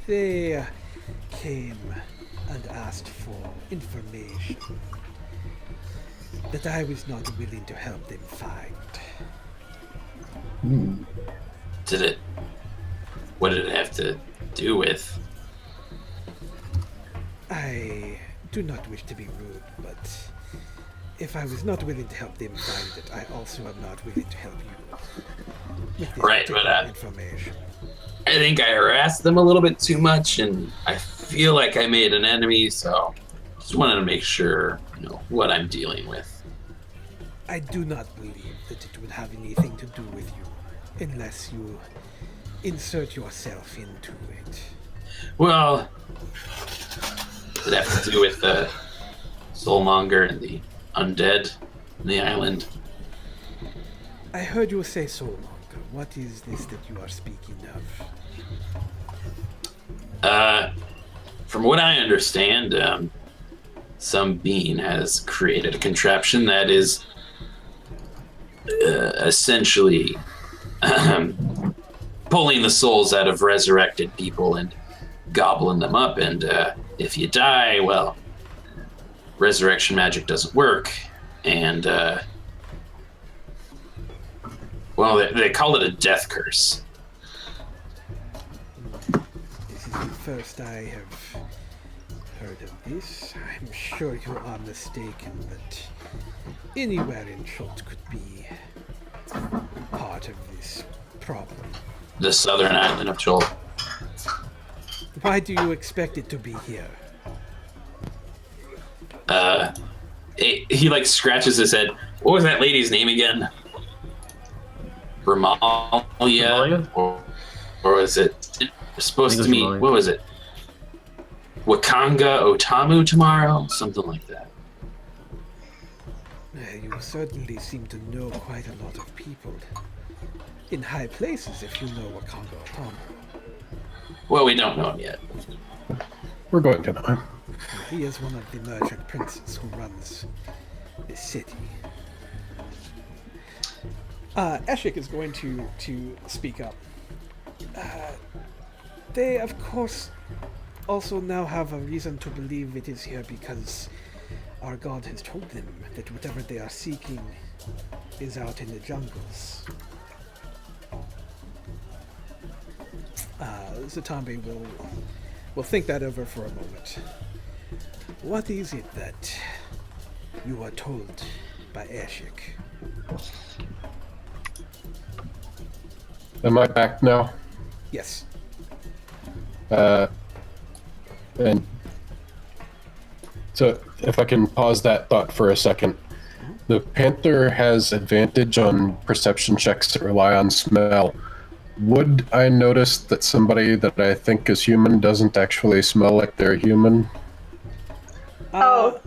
They came and asked for information that I was not willing to help them find. What did it have to do with? I do not wish to be rude, but if I was not willing to help them find it, I also am not willing to help you with this Right, but particular information. I think I harassed them a little bit too much, and I feel like I made an enemy, so just wanted to make sure, what I'm dealing with. I do not believe that it would have anything to do with you unless you insert yourself into it. Well, does it have to do with the soulmonger and the undead on the island? I heard you say soulmonger. What is this that you are speaking of? From what I understand, some being has created a contraption that is essentially pulling the souls out of resurrected people and gobbling them up. And if you die, well, resurrection magic doesn't work. And, well, they call it a death curse. This is the first I have heard of this. I'm sure you are mistaken that anywhere in Chult could be part of this problem. The southern island of Chult. Why do you expect it to be here? He like scratches his head. What was that lady's name again? Ramalia? Or was it supposed to mean, what was it? Wakanga Otamu tomorrow? Something like that. You certainly seem to know quite a lot of people in high places if you know Wakanga Otamu. Well, we don't know him yet. We're going to know him. He is one of the merchant princes who runs this city. Eshik is going to speak up. They, of course, also now have a reason to believe it is here because our god has told them that whatever they are seeking is out in the jungles. Zatambi will think that over for a moment. What is it that you are told by Eshik? Am I back now? Yes. And so if I can pause that thought for a second. The Panther has advantage on perception checks that rely on smell. Would I notice that somebody that I think is human doesn't actually smell like they're human? Oh.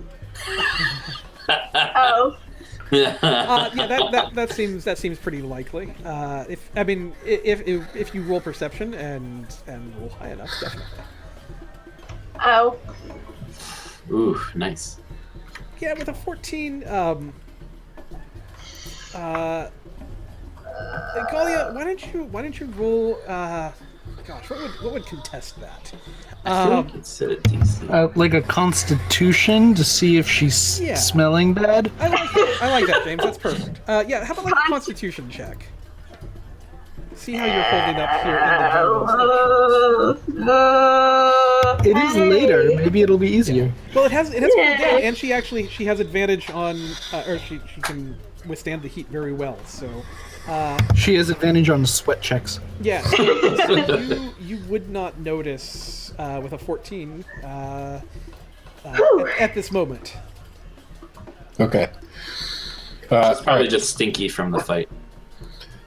Oh. Yeah, that seems pretty likely. If you roll perception and roll high enough, definitely. Oh. Ooh, nice. Yeah, with a 14, Galia, why don't you roll? Gosh, what would contest that? I feel like it's set at DC. Like a constitution to see if she's Yeah. smelling bad. I like that, James. That's perfect. Yeah, how about like a Constitution check? See how you're holding up here in the general section. It is later. Maybe it'll be easier. Well, it has pretty down, and she has advantage on, or she can withstand the heat very well. So. She has advantage on sweat checks. Yeah, so you would not notice with a 14 at this moment. Okay. It's probably alright, just stinky from the fight.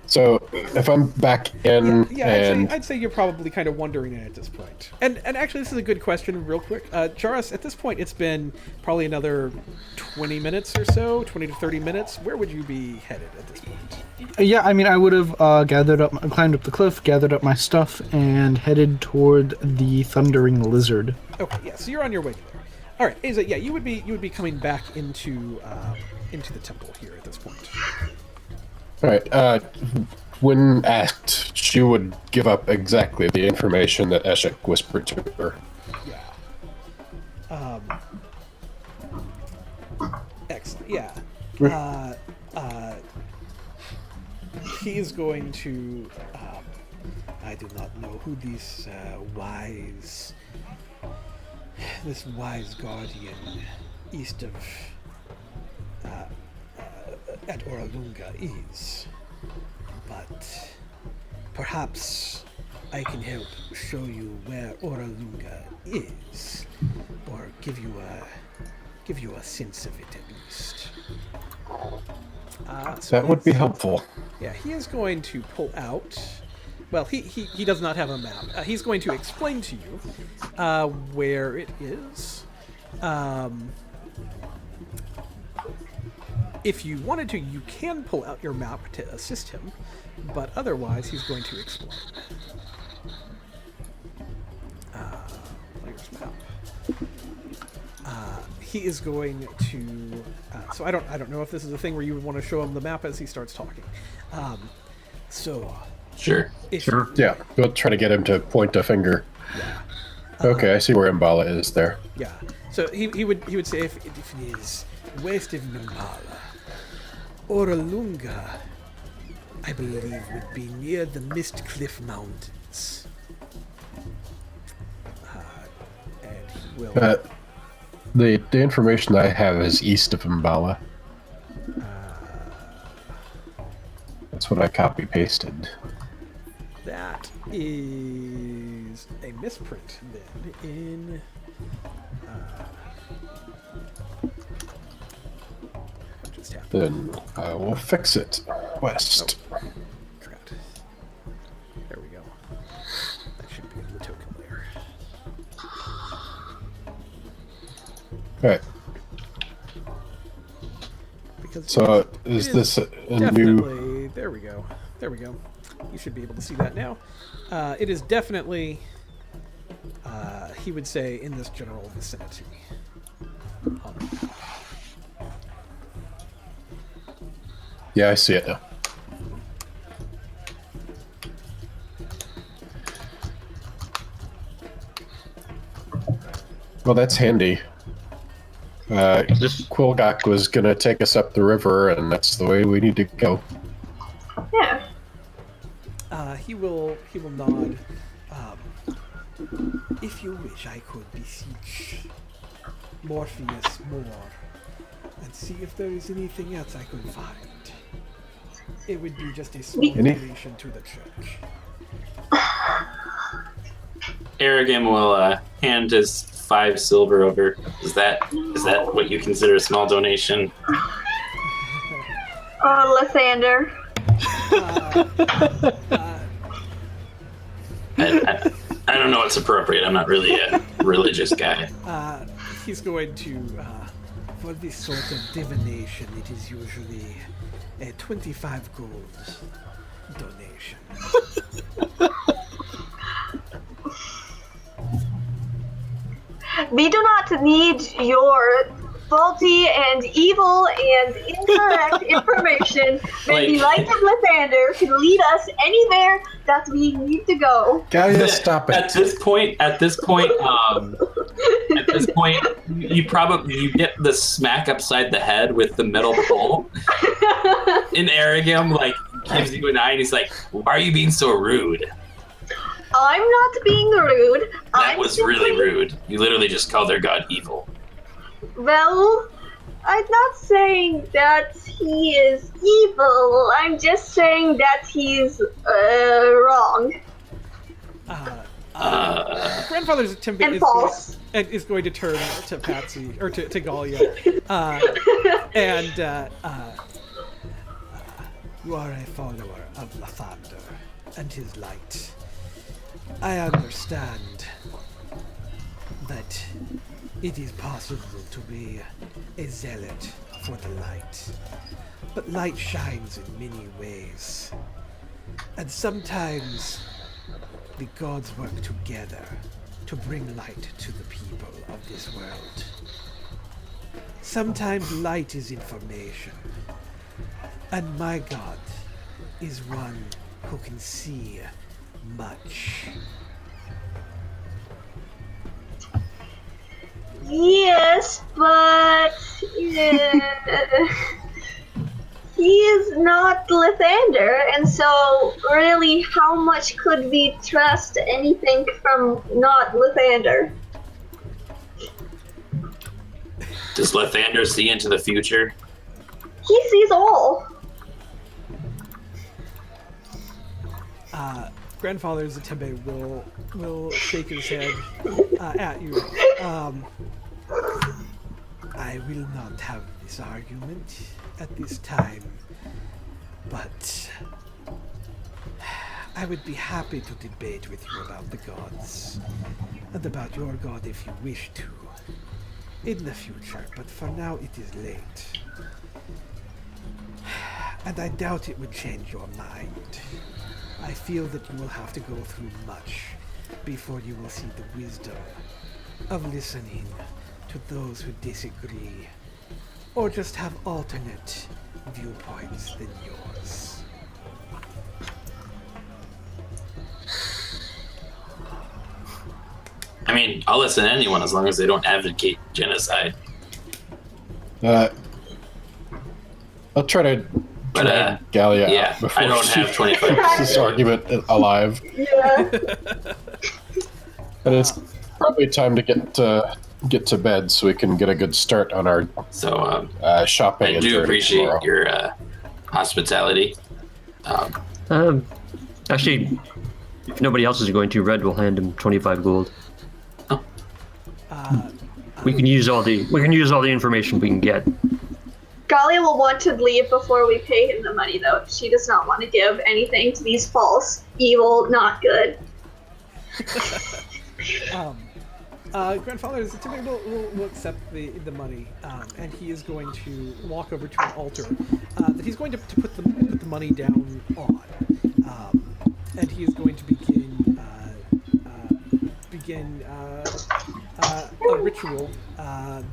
so if I'm back in and I'd say you're probably kind of wondering it at this point. And actually, this is a good question, real quick. Jairus, at this point, it's been probably another 20 minutes or so, 20 to 30 minutes. Where would you be headed at this point? Yeah, I mean, I would have climbed up the cliff, gathered up my stuff, and headed toward the thundering lizard. Okay, yeah, so you're on your way there. All right, Asa, yeah, you would be coming back into the temple here at this point. all right, when asked, she would give up exactly the information that Eshek whispered to her. Yeah. Excellent. Yeah. He is going to. I do not know who this wise guardian east of at Oralunga is, but perhaps I can help show you where Oralunga is, or give you a sense of it at least. So That would be helpful. yeah, he is going to pull out. Well, he does not have a map. He's going to explain to you where it is. If you wanted to, you can pull out your map to assist him, but otherwise, he's going to explain. Player's map. He is going to. So I don't know if this is a thing where you would want to show him the map as he starts talking. So. Sure. Sure. Yeah, we'll try to get him to point a finger. Yeah. Okay, I see where Mbala is there. Yeah. So he would say if it is west of Nimbala, Oralunga, I believe would be near the Mist Cliff Mountains. And he will. The information I have is east of Mbala. That's what I copy pasted. That is a misprint then in. What just happened? Then I will fix it. West. Correct. There we go. That should be in the token layer. Alright, Because so it is this a new... definitely there we go. There we go. You should be able to see that now. It is definitely he would say in this general vicinity. Yeah, I see it now. Well, that's handy. Quilgok was gonna take us up the river, and that's the way we need to go. Yeah. He will nod. If you wish, I could beseech Morpheus more and see if there is anything else I could find. It would be just a small donation to the church. Arrogam will hand his 5 silver over. Is that what you consider a small donation? Oh, Lysander. I don't know what's appropriate. I'm not really a religious guy. He's going to, for this sort of divination, it is usually a 25 gold donation. We do not need your faulty and evil and incorrect information, then the Light of Lathander can lead us anywhere that we need to go. Galia, stop it. At this point, you get the smack upside the head with the metal pole. And Aragam gives you an eye, and he's like, "Why are you being so rude?" I'm not being rude. That was really rude. You literally just called their god evil. Well, I'm not saying that he is evil. I'm just saying that he's wrong. Grandfather's attempt And false. is going to turn to Patsy or to Galia, you are a follower of Lathander and his light. I understand that it is possible to be a zealot for the light, but light shines in many ways, and sometimes the gods work together to bring light to the people of this world. Sometimes light is information, and my god is one who can see much. Yes, but he is not Lathander, and so really, how much could we trust anything from not Lathander? Does Lathander see into the future? He sees all. Grandfather Zatembe will shake his head at you. I will not have this argument at this time, but I would be happy to debate with you about the gods, and about your god if you wish to, in the future, but for now it is late. And I doubt it would change your mind. I feel that you will have to go through much before you will see the wisdom of listening to those who disagree, or just have alternate viewpoints than yours. I mean, I'll listen to anyone as long as they don't advocate genocide. I'll try to drag Galia yeah, out before I don't she have 25 keeps this argument alive. Yeah. And it's probably time to get to bed so we can get a good start on our shopping. I do appreciate your hospitality. Actually, if nobody else is going to, Red will hand him 25 gold. We can use all the information we can get. Galia will want to leave before we pay him the money, though. She does not want to give anything to these false, evil, not good. Grandfather Zatembe will accept the money, and he is going to walk over to an altar that he's going to put the money down on, and he is going to begin a ritual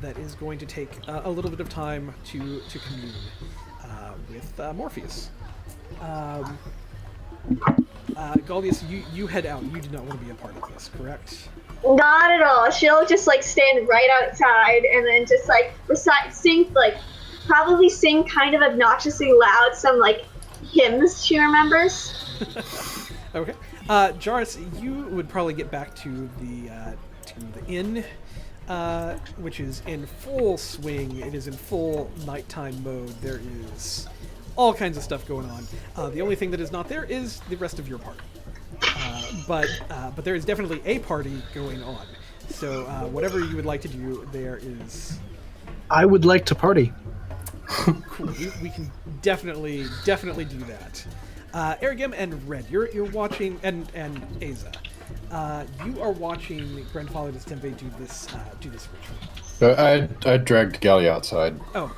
that is going to take a little bit of time to commune with Morpheus. Gallius, you head out. You do not want to be a part of this, correct? Not at all. She'll just stand right outside and then just probably sing kind of obnoxiously loud some hymns she remembers. Okay. Jarvis, you would probably get back to the inn, which is in full swing. It is in full nighttime mode. There is all kinds of stuff going on. The only thing that is not there is the rest of your party. But there is definitely a party going on. So whatever you would like to do, there is. I would like to party. Cool. We can definitely do that. Aragam and Red, you're watching, and Aza, you are watching Grandfather Zatembe do this ritual. I dragged Galia outside. Oh,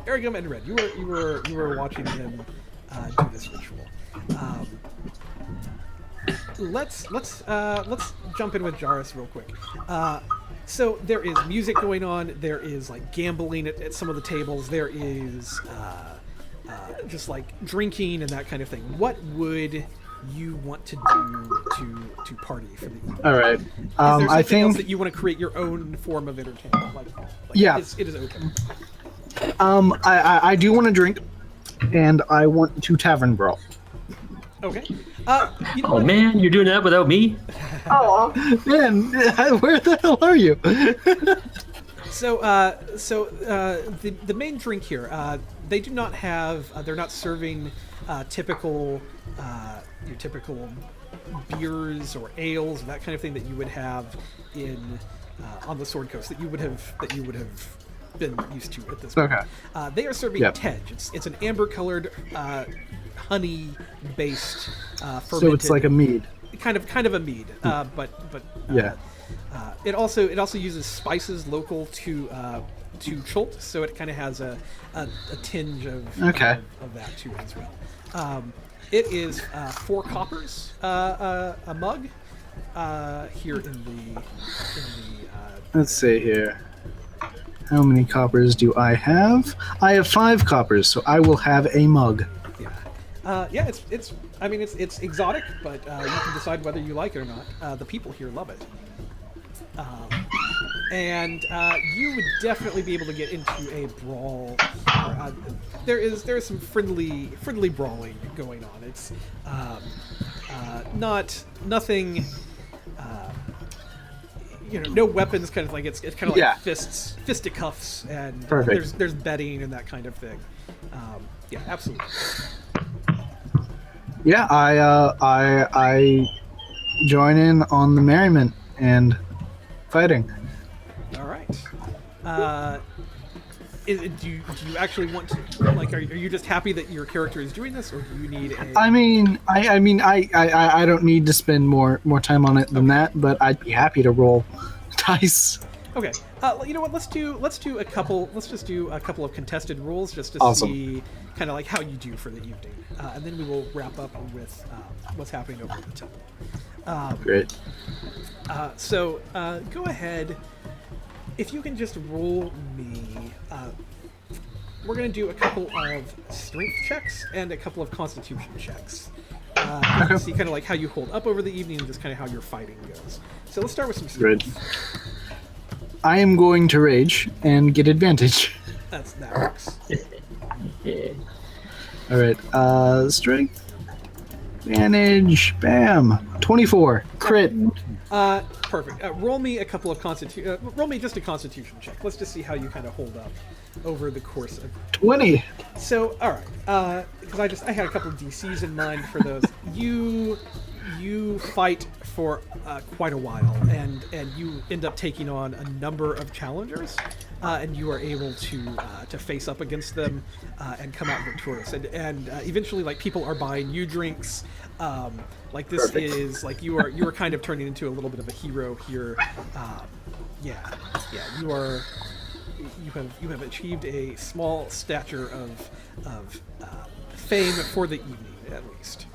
Aragam and Red, you were watching him do this ritual. Let's jump in with Jarvis real quick. So there is music going on. There is like gambling at some of the tables. There is just like drinking and that kind of thing. What would you want to do to party for the evening? All right. Is there something I else think. that you want to create your own form of entertainment? Like Yeah. it is open. I do want to drink, and I want to tavern brawl. Okay. You know Oh what? man, you're doing that without me? Oh, Man, where the hell are you? So, the main drink here, they do not have. They're not serving typical your typical beers or ales, that kind of thing that you would have in on the Sword Coast that you would have been used to at this point. Okay. They are serving Yep. tej. It's an amber-colored, honey-based fermented. So it's like a mead. kind of a mead, but Yeah. it also uses spices local to Chult, so it kind of has a tinge of Okay. of that to it as well. It is 4 coppers a mug here in the Let's see here. How many coppers do I have? I have 5 coppers, so I will have a mug. yeah, it's I mean it's exotic, but you can decide whether you like it or not. The people here love it. And you would definitely be able to get into a brawl. There is some friendly brawling going on. It's nothing. No weapons. Kind of like it's kind of like Yeah. fisticuffs, and Perfect. there's betting and that kind of thing. Yeah, absolutely. Yeah, I join in on the merriment and fighting. All right. Do you actually want to, like, are you just happy that your character is doing this, or do you need a... I don't need to spend more time on it than that, but I'd be happy to roll dice. Okay. You know what? Let's just do a couple of contested rules just to Awesome. see kind of like how you do for the evening, and then we will wrap up with what's happening over at the temple. Great. So go ahead. If you can just roll me, we're going to do a couple of strength checks and a couple of constitution checks. Just to see kind of like how you hold up over the evening and just kind of how your fighting goes. So let's start with some Good. strength. I am going to rage and get advantage. That works. Yeah. All right. Strength. Advantage. Bam. 24. Crit. Perfect. Roll me a couple of roll me just a constitution check. Let's just see how you kind of hold up over the course of... 20. So, all right, because I had a couple of DCs in mind for those. You fight for quite a while, and you end up taking on a number of challengers, and you are able to face up against them and come out victorious. And eventually, like, people are buying you drinks. Like this Perfect. is like you are kind of turning into a little bit of a hero here. Yeah, you have achieved a small stature of fame for the evening at least.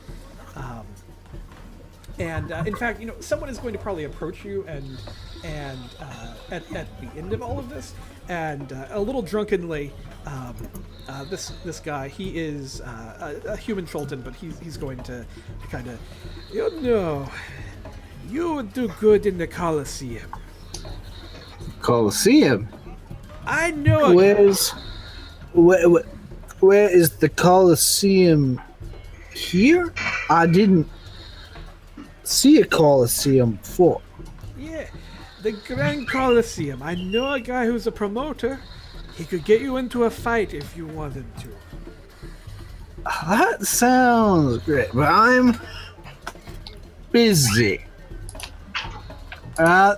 And in fact, someone is going to probably approach you and at the end of all of this, and a little drunkenly, this guy, he is a human Chultan, but he's going to kind of, you would do good in the Colosseum. Colosseum. I know. Where is the Colosseum? Here? I didn't see a Colosseum before. Yeah, the Grand Colosseum. I know a guy who's a promoter. He could get you into a fight if you wanted to. That sounds great, but I'm busy.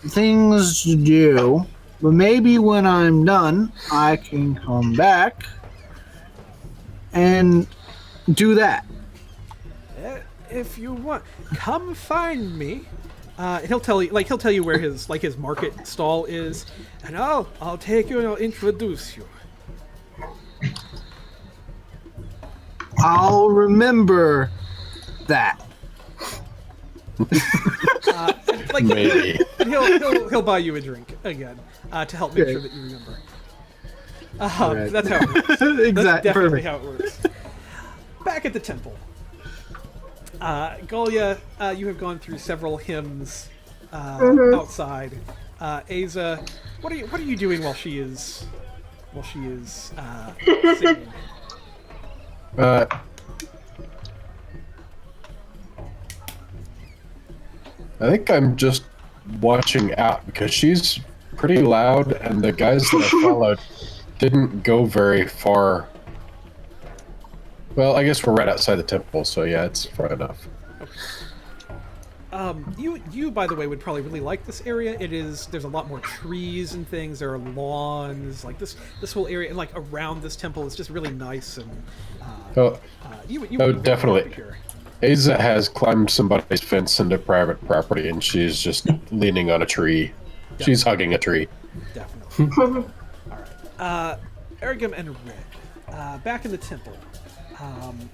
Things to do. But maybe when I'm done, I can come back and do If you want, come find me. He'll tell you where his market stall is, and I'll take you and I'll introduce you. I'll remember that. like Maybe. he'll buy you a drink again to help make sure that you remember. Right. That's how it works. Exactly. That's definitely Perfect. how it works. Back at the temple, Galia, you have gone through several hymns outside. Aza, what are you doing while she is singing? I think I'm just watching out because she's pretty loud, and the guys that I followed didn't go very far. Well, I guess we're right outside the temple, so yeah, it's far enough. You by the way would probably really like this area. There's a lot more trees and things. There are lawns, like this whole area, and like around this temple is just really nice and. You would Oh, be very definitely. happy here. Aza has climbed somebody's fence into private property, and she's just leaning on a tree. She's hugging a tree. Definitely. All right. Aragam and Red, back in the temple.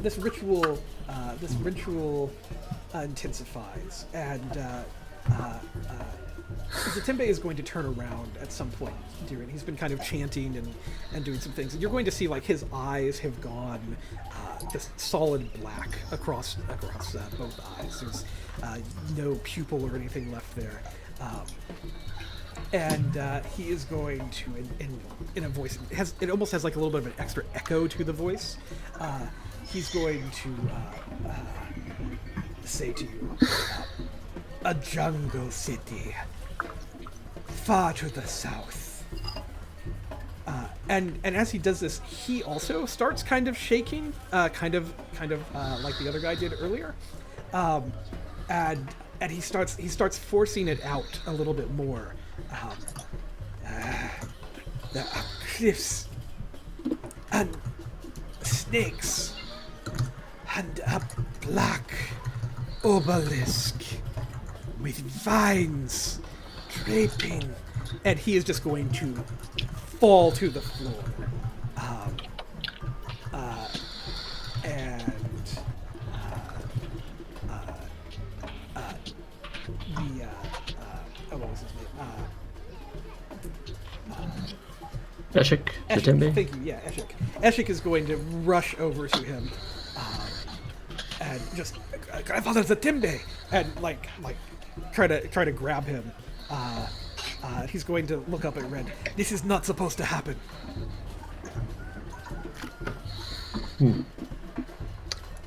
This ritual intensifies, and Zatembe is going to turn around at some point during. He's been kind of chanting and doing some things, and you're going to see like his eyes have gone just solid black across both eyes. There's no pupil or anything left there. And he is going to, in a voice, it almost has like a little bit of an extra echo to the voice. He's going to say to you, a jungle city, far to the south. And as he does this, he also starts kind of shaking, kind of like the other guy did earlier, and he starts forcing it out a little bit more. There are cliffs and snakes and a black obelisk with vines draping, and he is just going to fall to the floor. What was his name? Eshik, Zatembe. Thank you. Yeah, Eshik. Eshik is going to rush over to him and just Grandfather Zatembe, and like try to grab him. He's going to look up at Red. This is not supposed to happen.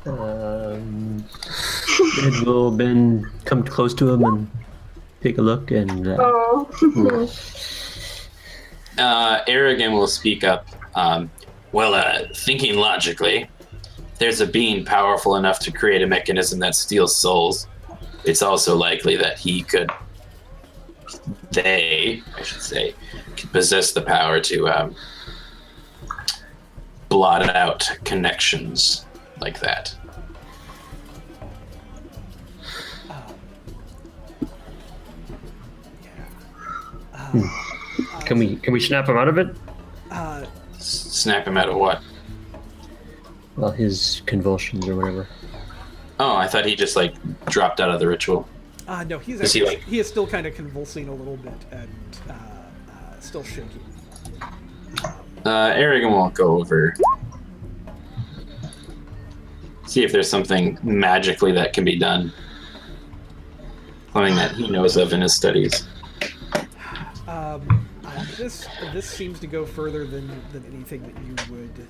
Red will then come close to him and take a look, and Arrogant will speak up. Thinking logically, there's a being powerful enough to create a mechanism that steals souls. It's also likely that they could possess the power to blot out connections like that. Can we snap him out of it? Snap him out of what? Well, his convulsions or whatever. Oh, I thought he just like dropped out of the ritual. No, he's Is he, actually, like- he is still kind of convulsing a little bit and still shaking. Arrogant won't go over. See if there's something magically that can be done. Something that he knows of in his studies. This seems to go further than anything that you would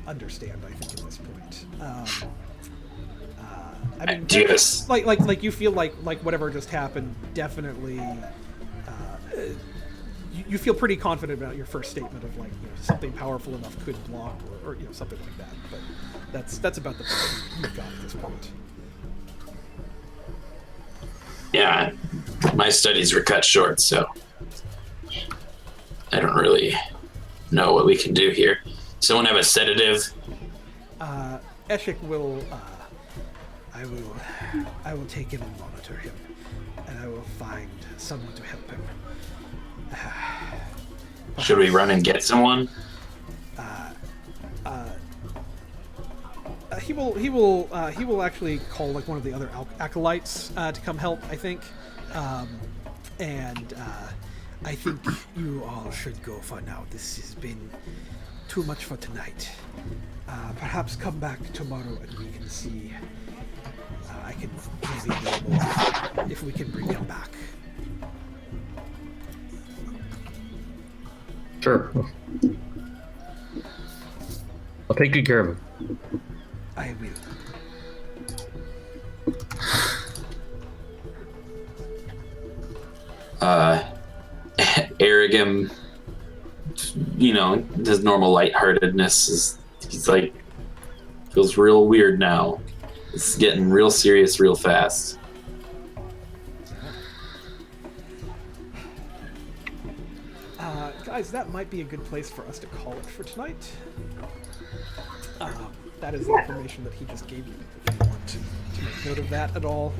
understand. I think at this point. I mean, Do you have a s- like you feel like whatever just happened definitely. You feel pretty confident about your first statement of like something powerful enough could block or something like that. But that's about the best you've got at this point. Yeah, my studies were cut short, so I don't really know what we can do here. Someone have a sedative? Eshik will. I will take him and monitor him, and I will find someone to help him. Should he will actually call like one of the other acolytes to come help. I think, and I think you all should go for now. This has been too much for tonight. Perhaps come back tomorrow and we can see. I can maybe know more if we can bring him back. Sure. I'll take good care of him. I will. Arrogam, his normal lightheartedness he's like, feels real weird now. It's getting real serious real fast. Guys, that might be a good place for us to call it for tonight. That is the information that he just gave you. If you want to make note of that at all.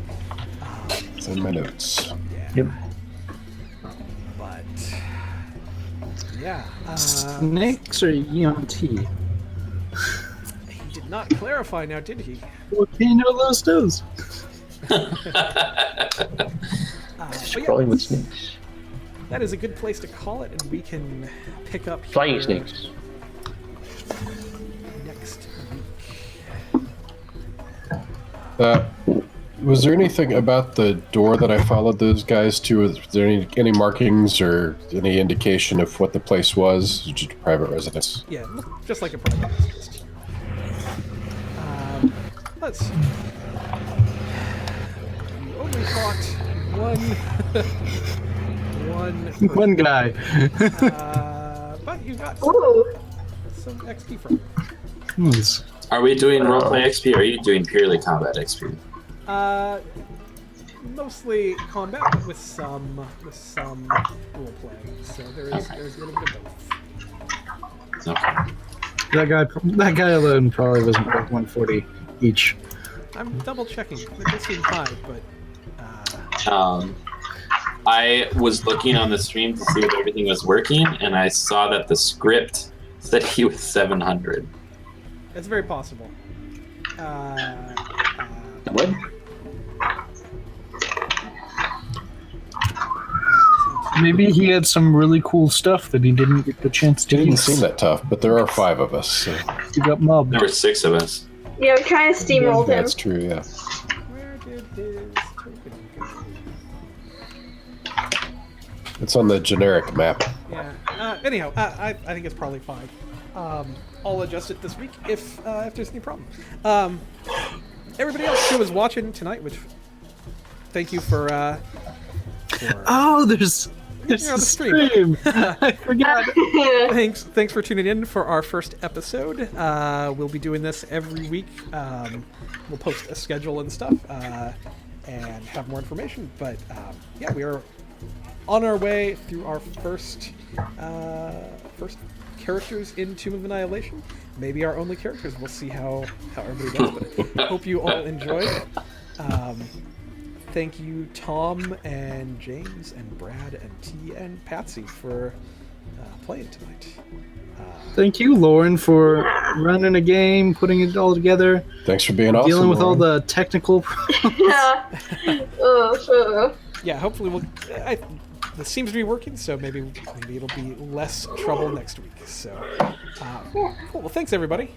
It's in my notes. Yeah. Yep. But yeah, Snakes or EMT? he did not clarify now, did he? What can you know those does? But Crawling with snakes. that is a good place to call it, and we can pick up Flying here snakes. next week. Was there anything about the door that I followed those guys to? Was there any markings or any indication of what the place was? Just a private residence. Yeah, look just like a private residence. Let's see. You only fought one guy. but you got Ooh. some XP from it. Nice. Are we doing roleplay XP or are you doing purely combat XP? Mostly combat, but with some role playing. So there's a little bit of both. Okay. That guy alone probably wasn't worth 140 each. I'm double checking. It does seem high, but I was looking on the stream to see if everything was working, and I saw that the script said he was 700. it's very possible. What? Maybe he had some really cool stuff that he didn't get the chance It to didn't use. seem that tough, but there are 5 of us. So. He got mobbed. There were 6 of us. Yeah, we kind of steamrolled him. That's true, yeah. Where did his token go? It's on the generic map. Yeah. Anyhow, I think it's probably fine. I'll adjust it this week if there's any problem. Everybody else who was watching tonight, which thank you for Oh, there's the the stream. stream. I forgot. thanks for tuning in for our first episode. We'll be doing this every week. We'll post a schedule and stuff and have more information. But yeah, we are on our way through our first characters in Tomb of Annihilation. Maybe our only characters. We'll see how everybody does. But I hope you all enjoyed. Thank you, Tom and James and Brad and T and Patsy for playing tonight. Thank you, Lauren, for running a game, putting it all together, Thanks for being awesome. dealing with all Lauren. the technical. Yeah, hopefully this seems to be working, so maybe it'll be less trouble next week. So, cool. Well, thanks everybody.